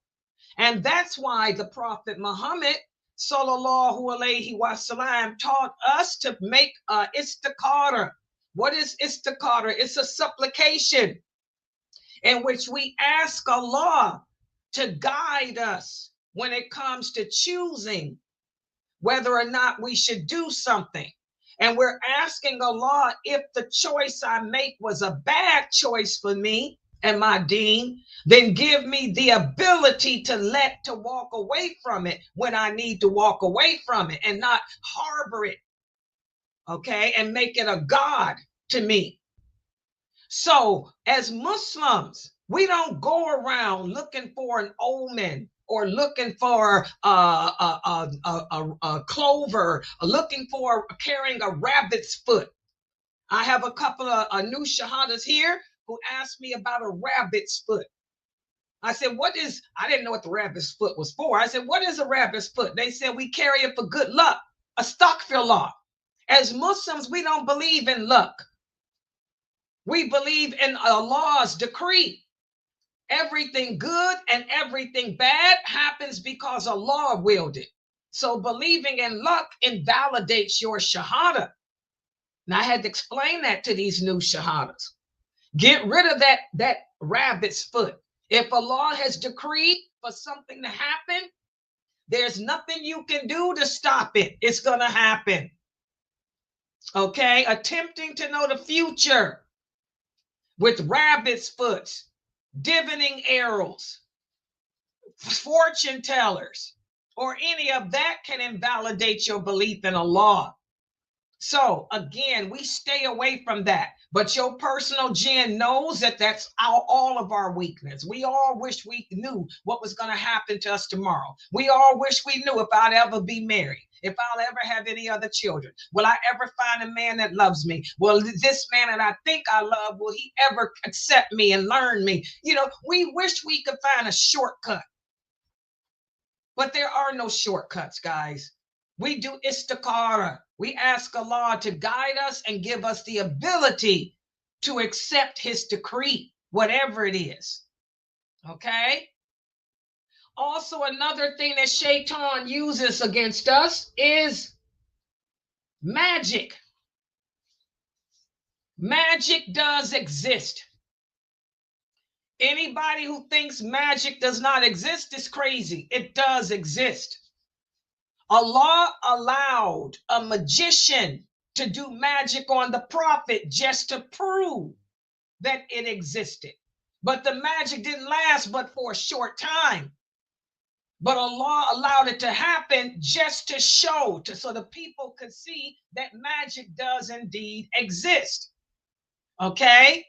And that's why the Prophet Muhammad sallallahu alaihi wasallam taught us to make istikhara. What is istikhara? It's a supplication in which we ask Allah to guide us when it comes to choosing whether or not we should do something. And we're asking Allah, if the choice I make was a bad choice for me and my deen, then give me the ability to walk away from it when I need to walk away from it and not harbor it, okay, and make it a God to me. So as Muslims, we don't go around looking for an omen or looking for a clover, looking for carrying a rabbit's foot. I have a couple of new shahadas here who asked me about a rabbit's foot. I said, I didn't know what the rabbit's foot was for. I said, what is a rabbit's foot? They said, we carry it for good luck, astaghfirullah. As Muslims, we don't believe in luck. We believe in Allah's decree. Everything good and everything bad happens because Allah willed it. So believing in luck invalidates your shahada. And I had to explain that to these new shahadas. Get rid of that rabbit's foot. If Allah has decreed for something to happen, there's nothing you can do to stop it. It's going to happen. Okay? Attempting to know the future with rabbit's foot, divining arrows, fortune tellers, or any of that can invalidate your belief in Allah. So again, we stay away from that. But your personal jinn knows that that's all of our weakness. We all wish we knew what was going to happen to us tomorrow. We all wish we knew if I'd ever be married, if I'll ever have any other children. Will I ever find a man that loves me? Will this man that I think I love, will he ever accept me and learn me? You know, we wish we could find a shortcut. But there are no shortcuts, guys. We do istikhara. We ask Allah to guide us and give us the ability to accept his decree, whatever it is. Okay? Also, another thing that Shaitan uses against us is magic. Magic does exist. Anybody who thinks magic does not exist is crazy. It does exist. Allah allowed a magician to do magic on the prophet just to prove that it existed. But the magic didn't last but for a short time. But Allah allowed it to happen just to show, so the people could see that magic does indeed exist. Okay?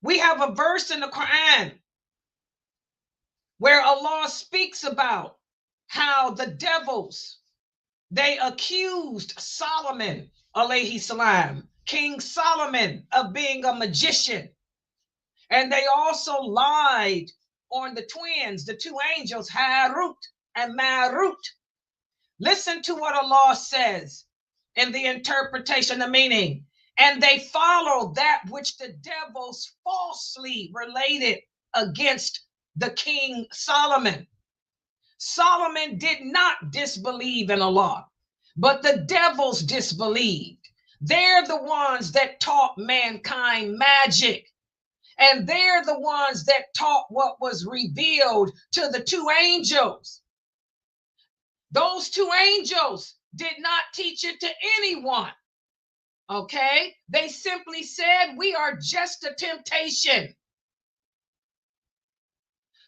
We have a verse in the Quran where Allah speaks about how the devils, they accused Solomon, alayhi salam, King Solomon, of being a magician. And they also lied on the twins, the two angels, Harut and Marut. Listen to what Allah says in the interpretation, the meaning. And they followed that which the devils falsely related against the King Solomon. Solomon did not disbelieve in Allah, but the devils disbelieved. They're the ones that taught mankind magic. And they're the ones that taught what was revealed to the two angels. Those two angels did not teach it to anyone. Okay? They simply said, we are just a temptation.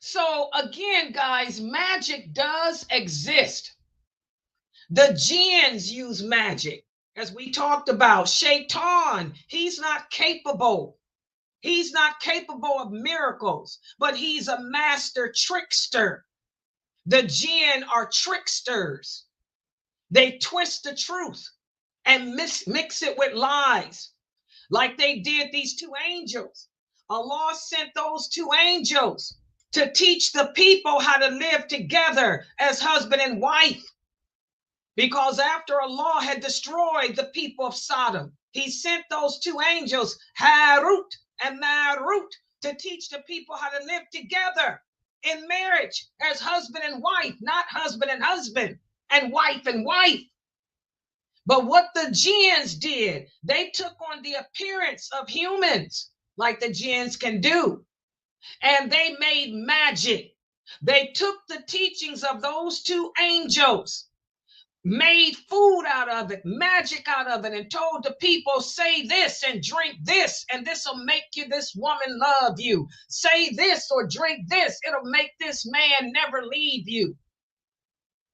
So again, guys, magic does exist. The jinns use magic. As we talked about, Shaitan, he's not capable. He's not capable of miracles, but he's a master trickster. The jinn are tricksters. They twist the truth and mix it with lies, like they did these two angels. Allah sent those two angels to teach the people how to live together as husband and wife. Because after Allah had destroyed the people of Sodom, he sent those two angels, Harut and Marut, to teach the people how to live together in marriage as husband and wife, not husband and wife and wife. But what the jinns did, they took on the appearance of humans, like the jinns can do, and they made magic. They took the teachings of those two angels, made food out of it, magic out of it, and told the people, say this and drink this, and this will make this woman love you. Say this or drink this, it'll make this man never leave you.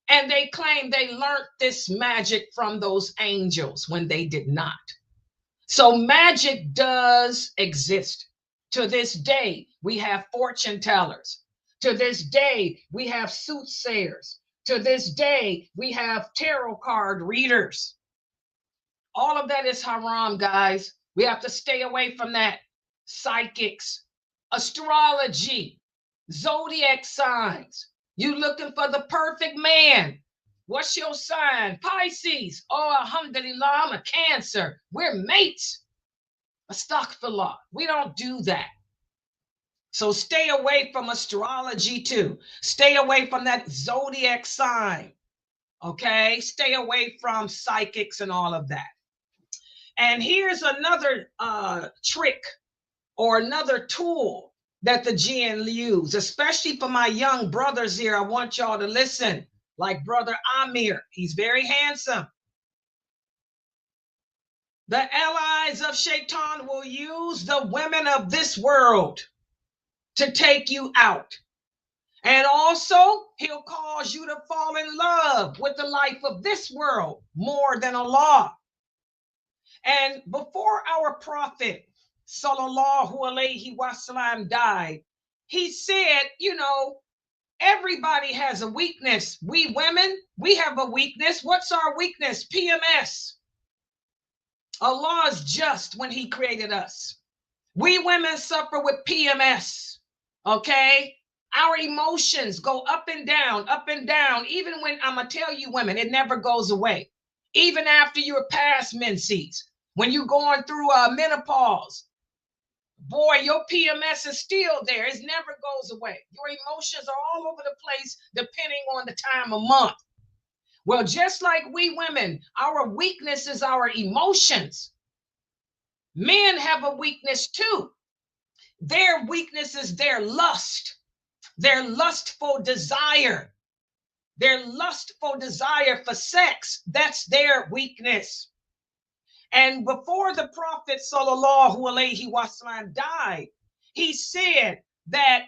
And they claim they learned this magic from those angels when they did not. So magic does exist. To this day, we have fortune tellers. To this day, we have soothsayers. To this day, we have tarot card readers. All of that is haram, guys. We have to stay away from that. Psychics, astrology, zodiac signs. You looking for the perfect man. What's your sign? Pisces. Oh, alhamdulillah, I'm a Cancer. We're mates. Astaghfirullah. We don't do that. So stay away from astrology too. Stay away from that zodiac sign. Okay? Stay away from psychics and all of that. And here's another trick or another tool that the jinn use, especially for my young brothers here. I want y'all to listen, like Brother Amir. He's very handsome. The allies of Shaitan will use the women of this world to take you out. And also, he'll cause you to fall in love with the life of this world more than Allah. And before our prophet, sallallahu alaihi wasallam, died, he said, you know, everybody has a weakness. We women, we have a weakness. What's our weakness? PMS. Allah is just when he created us. We women suffer with PMS, okay? Our emotions go up and down, even when, I'm going to tell you women, it never goes away. Even after you're past menses, when you're going through menopause, boy, your PMS is still there. It never goes away. Your emotions are all over the place depending on the time of month. Well, just like we women, our weakness is our emotions. Men have a weakness too. Their weakness is their lust, their lustful desire. Their lustful desire for sex, that's their weakness. And before the Prophet sallallahu alaihi wasallam died, he said that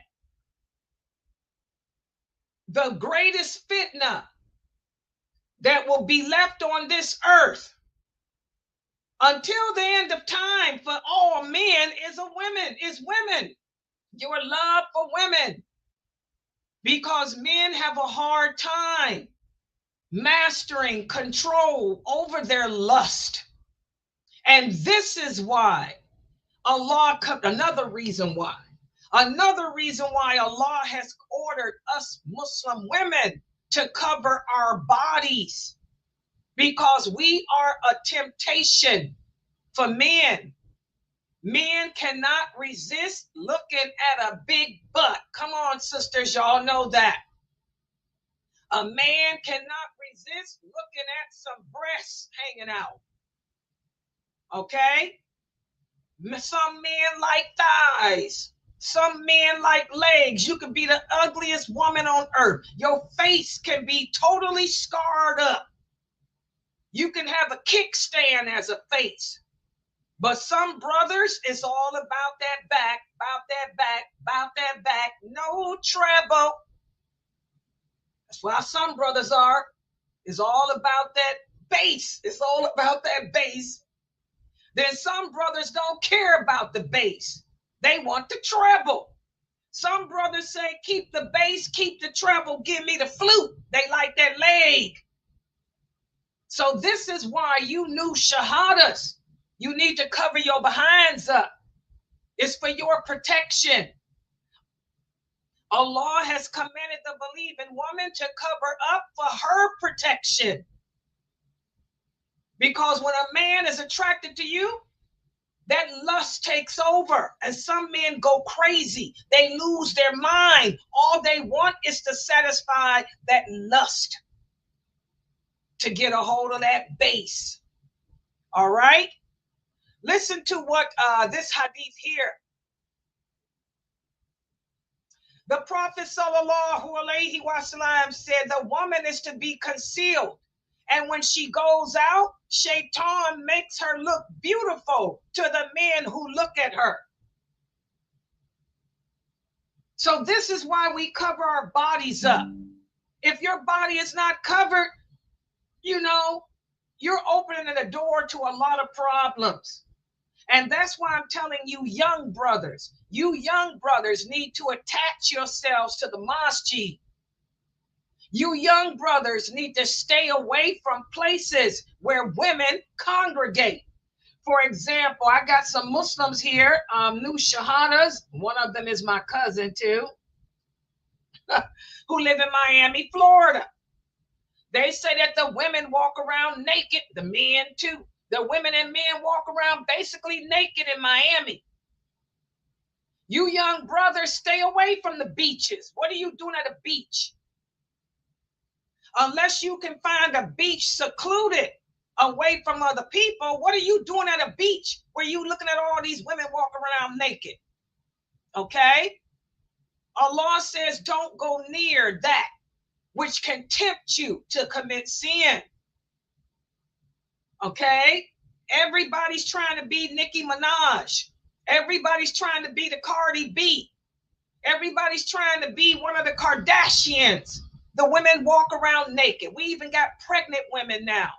the greatest fitna that will be left on this earth until the end of time for all men is women. Your love for women. Because men have a hard time mastering control over their lust. And this is why Allah, another reason why Allah has ordered us Muslim women to cover our bodies, because we are a temptation for men. Men cannot resist looking at a big butt. Come on, sisters, y'all know that. A man cannot resist looking at some breasts hanging out. Okay? Some men like thighs. Some men like legs. You can be the ugliest woman on earth. Your face can be totally scarred up. You can have a kickstand as a face. But some brothers, it's all about that back, about that back. No trouble. That's why some brothers are. It's all about that bass. It's all about that bass. Then some brothers don't care about the bass. They want the treble. Some brothers say, keep the bass, keep the treble, give me the flute. They like that leg. So this is why you new shahadas, you need to cover your behinds up. It's for your protection. Allah has commanded the believing woman to cover up for her protection. Because when a man is attracted to you, that lust takes over, and some men go crazy. They lose their mind. All they want is to satisfy that lust, to get a hold of that base. All right? Listen to what this hadith here. The Prophet sallallahu alaihi wasallam said the woman is to be concealed. And when she goes out, Shaitan makes her look beautiful to the men who look at her. So this is why we cover our bodies up. If your body is not covered, you know, you're opening the door to a lot of problems. And that's why I'm telling you young brothers need to attach yourselves to the masjid. You young brothers need to stay away from places where women congregate. For example, I got some Muslims here, new shahadas. One of them is my cousin too, who live in Miami, Florida. They say that the women walk around naked, the men too. The women and men walk around basically naked in Miami. You young brothers, stay away from the beaches. What are you doing at a beach? Unless you can find a beach secluded away from other people, what are you doing at a beach where you looking at all these women walk around naked? Okay? Allah says don't go near that which can tempt you to commit sin. Okay? Everybody's trying to be Nicki Minaj. Everybody's trying to be the Cardi B. Everybody's trying to be one of the Kardashians. The women walk around naked. We even got pregnant women now.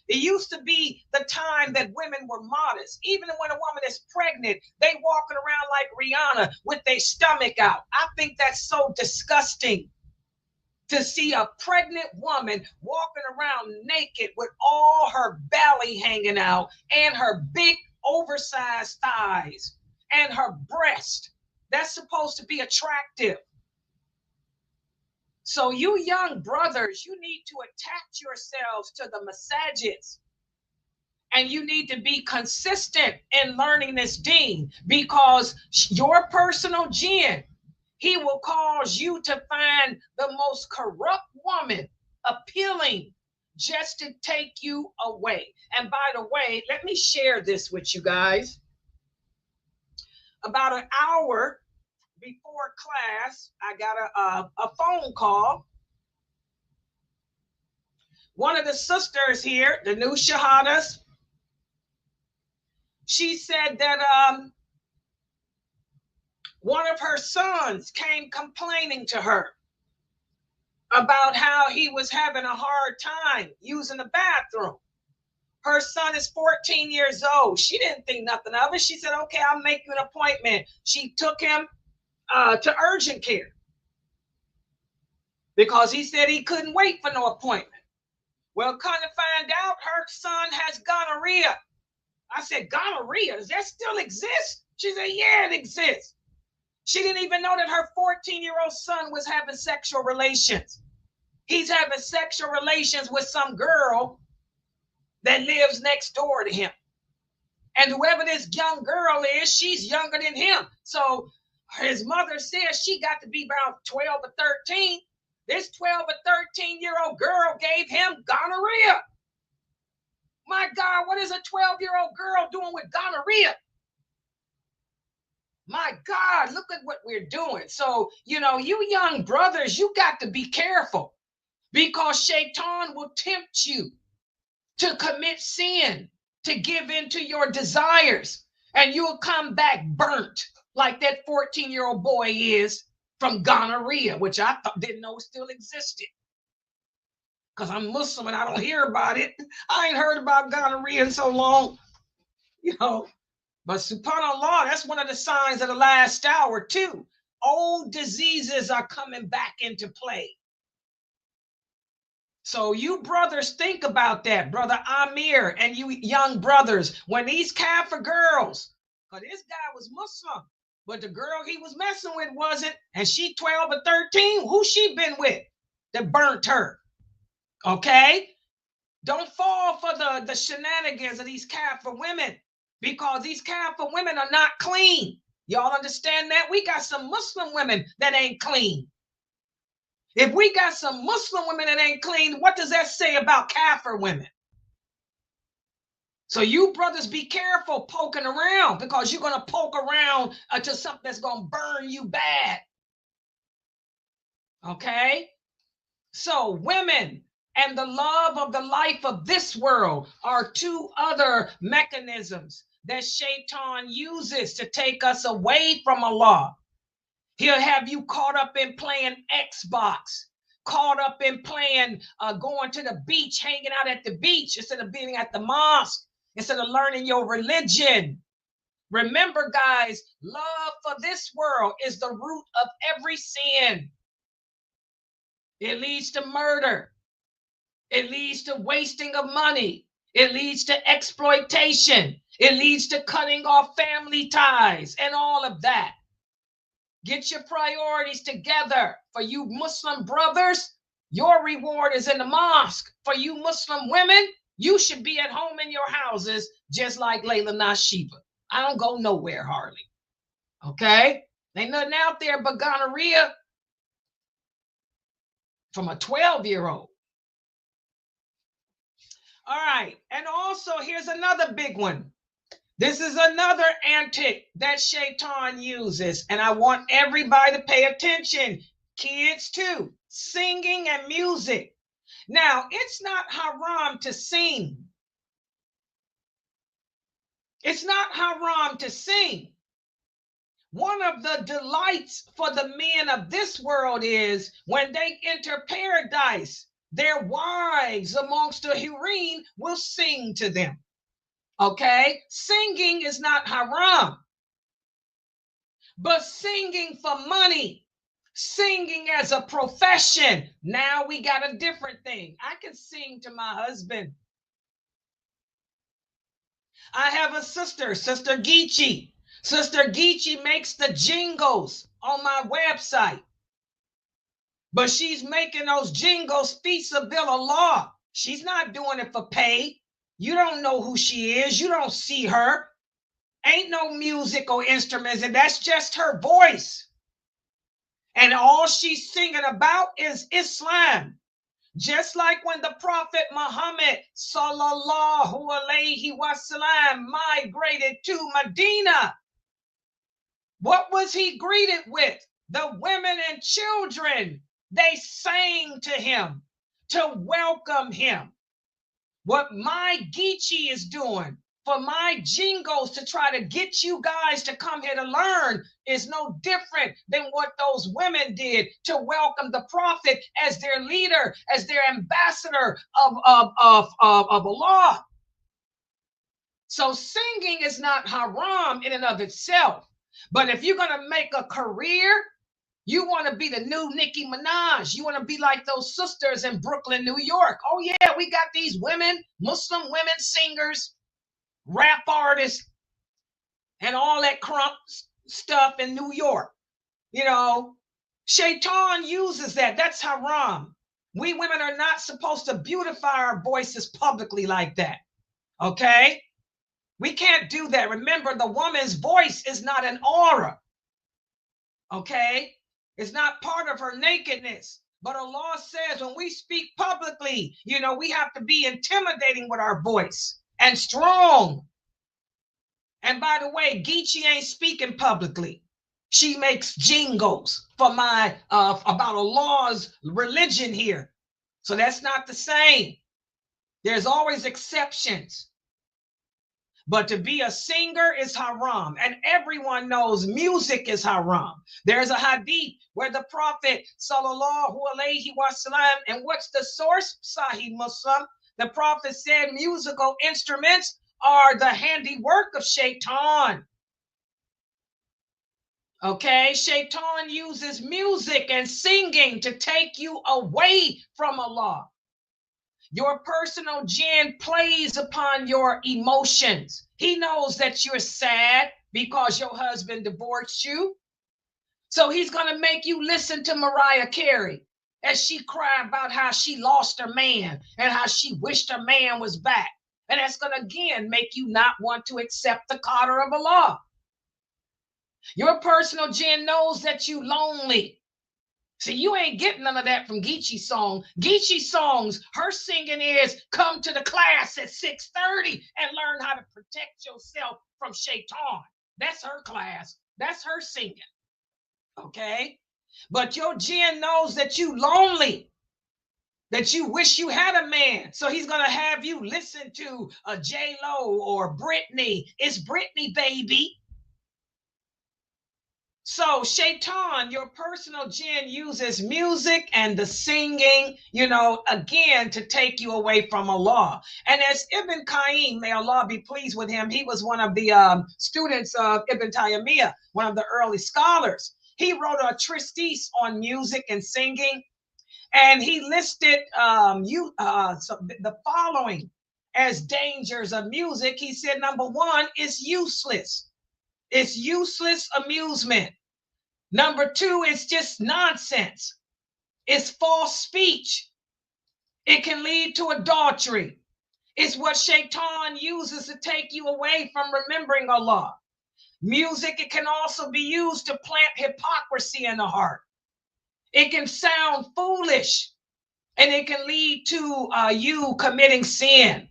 It used to be the time that women were modest. Even when a woman is pregnant, they walking around like Rihanna with their stomach out. I think that's so disgusting to see a pregnant woman walking around naked with all her belly hanging out and her big oversized thighs and her breast. That's supposed to be attractive. So you young brothers, you need to attach yourselves to the masajids. And you need to be consistent in learning this deen, because your personal jinn, he will cause you to find the most corrupt woman appealing just to take you away. And by the way, let me share this with you guys. About an hour before class, I got a phone call. One of the sisters here, the new shahadas, she said that one of her sons came complaining to her about how he was having a hard time using the bathroom. Her son is 14 years old. She didn't think nothing of it. She said, okay, I'll make you an appointment. She took him to urgent care because he said he couldn't wait for no appointment. Well, come to find out, her son has gonorrhea. I said, gonorrhea? Does that still exist? She said, yeah, it exists. She didn't even know that her 14-year-old son was having sexual relations. He's having sexual relations with some girl that lives next door to him. And whoever this young girl is, she's younger than him. So his mother says she got to be around 12 or 13. This 12 or 13-year-old girl gave him gonorrhea. My God, what is a 12-year-old girl doing with gonorrhea? My God, look at what we're doing. So, you know, you young brothers, you got to be careful, because Shaitan will tempt you to commit sin, to give in to your desires, and you'll come back burnt like that 14-year-old boy is from gonorrhea, which I didn't know still existed. because I'm Muslim and I don't hear about it. I ain't heard about gonorrhea in so long, you know. But subhanAllah, that's one of the signs of the last hour too. Old diseases are coming back into play. So you brothers think about that, Brother Amir, and you young brothers, when these Kafir girls, because this guy was Muslim, but the girl he was messing with wasn't, and she 12 or 13, who she been with that burnt her? Okay? Don't fall for the shenanigans of these Kafir women, because these Kafir women are not clean. Y'all understand that? We got some Muslim women that ain't clean. If we got some Muslim women that ain't clean, what does that say about Kafir women? So you brothers be careful poking around, because you're going to poke around to something that's going to burn you bad. Okay? So women and the love of the life of this world are two other mechanisms that Shaitan uses to take us away from Allah. He'll have you caught up in playing Xbox, caught up in playing, going to the beach, hanging out at the beach instead of being at the mosque, instead of learning your religion. Remember, guys, love for this world is the root of every sin. It leads to murder. It leads to wasting of money. It leads to exploitation. It leads to cutting off family ties and all of that. Get your priorities together. For you Muslim brothers, your reward is in the mosque. For you Muslim women, you should be at home in your houses, just like Laila Nasheeba. I don't go nowhere hardly. Okay? Ain't nothing out there but gonorrhea from a 12-year-old. All right. And also, here's another big one. This is another antic that Shaitan uses, and I want everybody to pay attention. Kids too. Singing and music. Now, it's not haram to sing. It's not haram to sing. One of the delights for the men of this world is when they enter paradise, their wives amongst the Hureen will sing to them. Okay? Singing is not haram. But singing for money, singing as a profession, now we got a different thing. I can sing to my husband. I have a sister, Sister Geechee. Sister Geechee makes the jingles on my website. But she's making those jingles fi-sabilillah. She's not doing it for pay. You don't know who she is. You don't see her. Ain't no music or instruments, and that's just her voice. And all she's singing about is Islam. Just like when the Prophet Muhammad sallallahu alaihi wasallam migrated to Medina. What was he greeted with? The women and children. They sang to him to welcome him. What my Geechee is doing for my jingles to try to get you guys to come here to learn is no different than what those women did to welcome the Prophet as their leader, as their ambassador of Allah. So singing is not haram in and of itself. But if you're going to make a career, you want to be the new Nicki Minaj. You want to be like those sisters in Brooklyn, New York. Oh, yeah, we got these women, Muslim women singers, rap artists, and all that crump stuff in New York. You know, Shaitan uses that. That's haram. We women are not supposed to beautify our voices publicly like that. Okay? We can't do that. Remember, the woman's voice is not an aura. Okay? It's not part of her nakedness. But Allah says when we speak publicly, you know, we have to be intimidating with our voice and strong. And by the way, Geechee ain't speaking publicly. She makes jingles for my about Allah's religion here. So that's not the same. There's always exceptions. But to be a singer is haram. And everyone knows music is haram. There's a hadith where the Prophet sallallahu alaihi wasallam, and what's the source? Sahih Muslim. The Prophet said musical instruments are the handiwork of Shaitan. Okay, Shaitan uses music and singing to take you away from Allah. Your personal jinn plays upon your emotions. He knows that you're sad because your husband divorced you. So he's going to make you listen to Mariah Carey as she cried about how she lost her man and how she wished her man was back. And that's going to again make you not want to accept the qadr of Allah. Your personal jinn knows that you're lonely. See, you ain't getting none of that from Geechee's song. Geechee's songs, her singing is come to the class at 6:30 and learn how to protect yourself from Shaitan. That's her class. That's her singing. Okay? But your jinn knows that you lonely, that you wish you had a man. So he's going to have you listen to a J-Lo or Britney. It's Britney, baby. So Shaitan, your personal jinn, uses music and the singing, again, to take you away from Allah. And as Ibn Qayyim, may Allah be pleased with him, he was one of the students of Ibn Taymiyyah, one of the early scholars. He wrote a treatise on music and singing, and he listed the following as dangers of music. He said, number one, it's useless. It's useless amusement. Number two, it's just nonsense. It's false speech. It can lead to adultery. It's what Shaitan uses to take you away from remembering Allah. Music, it can also be used to plant hypocrisy in the heart. It can sound foolish, and it can lead to you committing sin.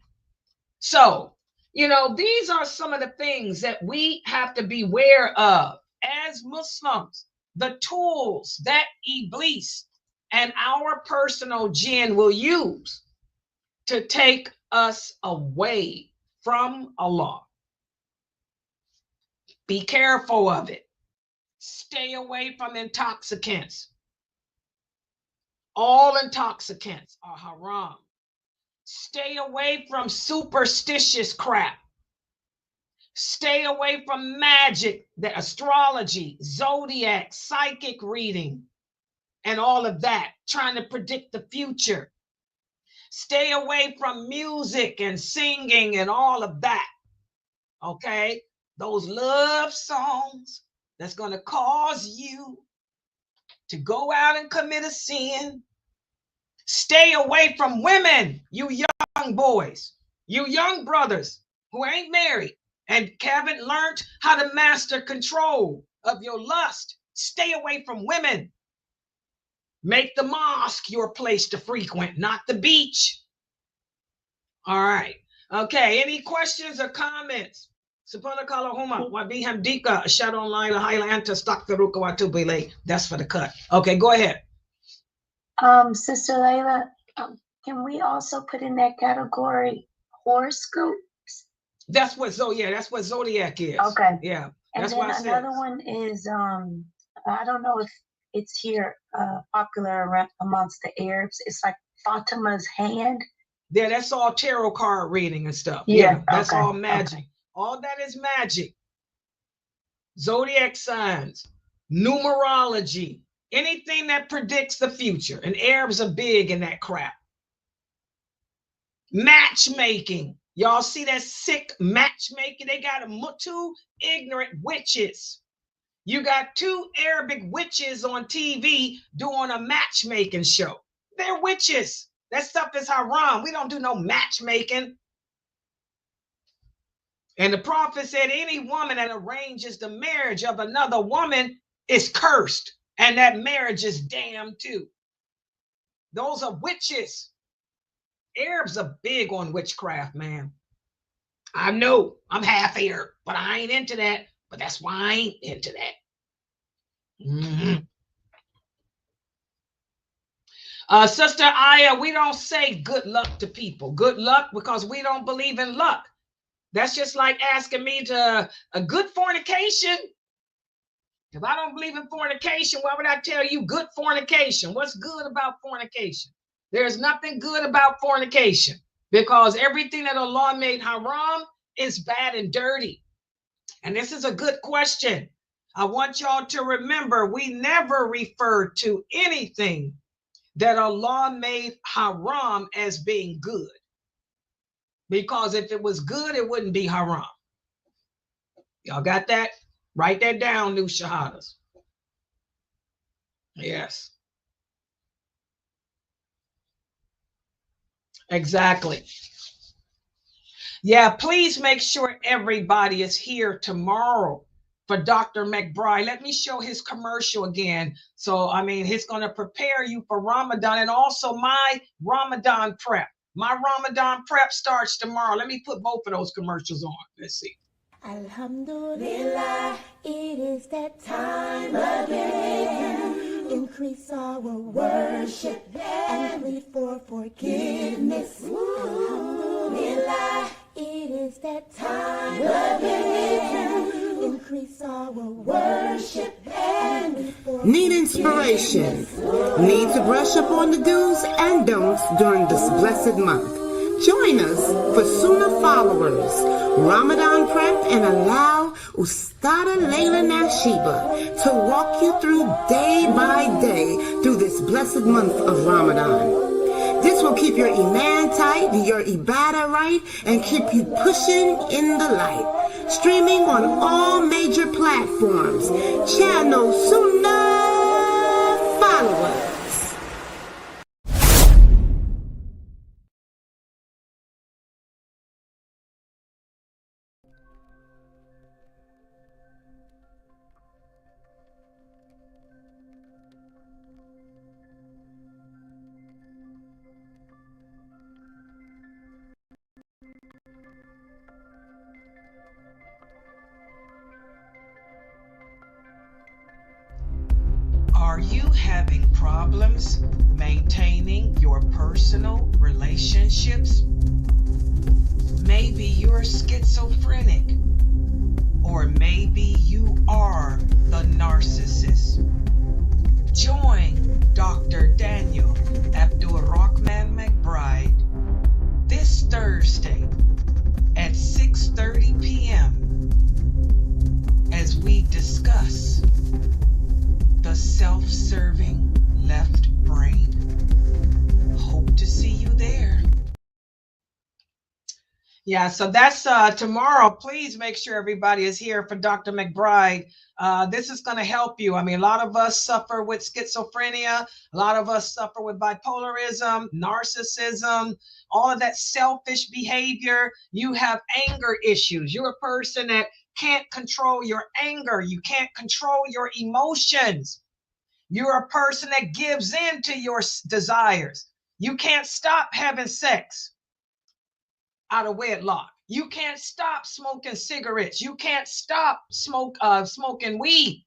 So, these are some of the things that we have to be aware of as Muslims, the tools that Iblis and our personal jinn will use to take us away from Allah. Be careful of it. Stay away from intoxicants. All intoxicants are haram. Stay away from superstitious crap. Stay away from magic, the astrology, zodiac, psychic reading, and all of that, trying to predict the future. Stay away from music and singing and all of that. Okay? Those love songs that's going to cause you to go out and commit a sin. Stay away from women, you young boys, you young brothers who ain't married and haven't learned how to master control of your lust. Stay away from women. Make the mosque your place to frequent, not the beach. All right. Okay. Any questions or comments? Subhanakallah wa bihamdika ashhadu an la ilaha illa anta astaghfiruka wa atubu ilayk. That's for the cut. Okay, go ahead. Sister Layla, can we also put in that category horoscope? That's what zodiac is. Okay. Yeah. And that's then what I said. another one is I don't know if it's here popular amongst the Arabs. It's like Fatima's hand. Yeah, that's all tarot card reading and stuff. Yeah, that's okay, all magic. okay. All that is magic. Zodiac signs, numerology, anything that predicts the future. And Arabs are big in that crap. Matchmaking. Y'all see that sick matchmaking? They got two ignorant witches. You got two Arabic witches on TV doing a matchmaking show. They're witches. That stuff is haram. We don't do no matchmaking. And the prophet said any woman that arranges the marriage of another woman is cursed. And that marriage is damned too. Those are witches. Arabs are big on witchcraft, man. I know I'm half Arab, but I ain't into that. But that's why I ain't into that. Sister Aya, we don't say good luck to people. Good luck because we don't believe in luck. That's just like asking me to a good fornication. If I don't believe in fornication, why would I tell you good fornication? What's good about fornication? There's nothing good about fornication, because everything that Allah made haram is bad and dirty. And this is a good question. I want y'all to remember, we never refer to anything that Allah made haram as being good. Because if it was good, it wouldn't be haram. Y'all got that? Write that down, new shahadas. Yes. Exactly. Yeah, please make sure everybody is here tomorrow for Dr. McBride. Let me show his commercial again. So, I mean, he's going to prepare you for Ramadan and also my Ramadan prep. My Ramadan prep starts tomorrow. Let me put both of those commercials on. Let's see. Alhamdulillah, it is that time again. Increase our worship and plead for forgiveness. Alhamdulillah, it is that time again. Increase our worship and plead for forgiveness. Need inspiration? Need to brush up on the do's and don'ts during this blessed month? Join us for SunnahFollowers Ramadan Prep and allow Ustada Laila Nasheeba to walk you through day by day through this blessed month of Ramadan. This will keep your iman tight, your ibadah right, and keep you pushing in the light. Streaming on all major platforms. Channel SunnahFollowers. Are you having problems maintaining your personal relationships? Maybe you're schizophrenic, or maybe you are the narcissist. Join Dr. Daniel Abdul Rahman McBride this Thursday at 6:30 p.m. as we discuss the self-serving left brain. Hope to see you there. Yeah, so that's tomorrow. Please make sure everybody is here for Dr. McBride. This is going to help you. I mean, a lot of us suffer with schizophrenia. A lot of us suffer with bipolarism, narcissism, all of that selfish behavior. You have anger issues. You're a person that can't control your anger. You can't control your emotions. You're a person that gives in to your desires. You can't stop having sex out of wedlock. You can't stop smoking cigarettes. You can't stop smoking weed.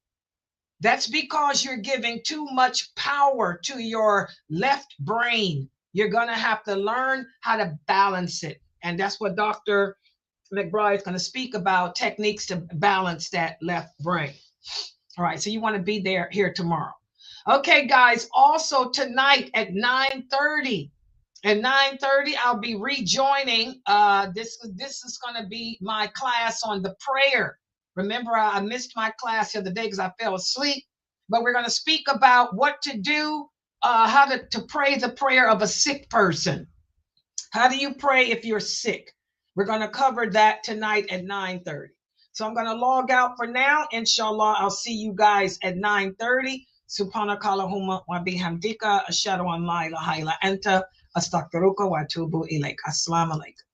That's because you're giving too much power to your left brain. You're going to have to learn how to balance it. And that's what Dr. McBride is going to speak about, techniques to balance that left brain. All right, so you want to be here tomorrow. Okay, guys, also tonight at 9:30. At 9:30, I'll be rejoining. This is going to be my class on the prayer. Remember, I missed my class the other day because I fell asleep. But we're going to speak about what to do, how to pray the prayer of a sick person. How do you pray if you're sick? We're going to cover that tonight at 9:30. So I'm going to log out for now. Inshallah, I'll see you guys at 9:30. Subhanaka Allahumma wa bihamdika ashhadu an la ilaha illa anta astaghfiruka wa atubu ilaik. Assalamu alaikum.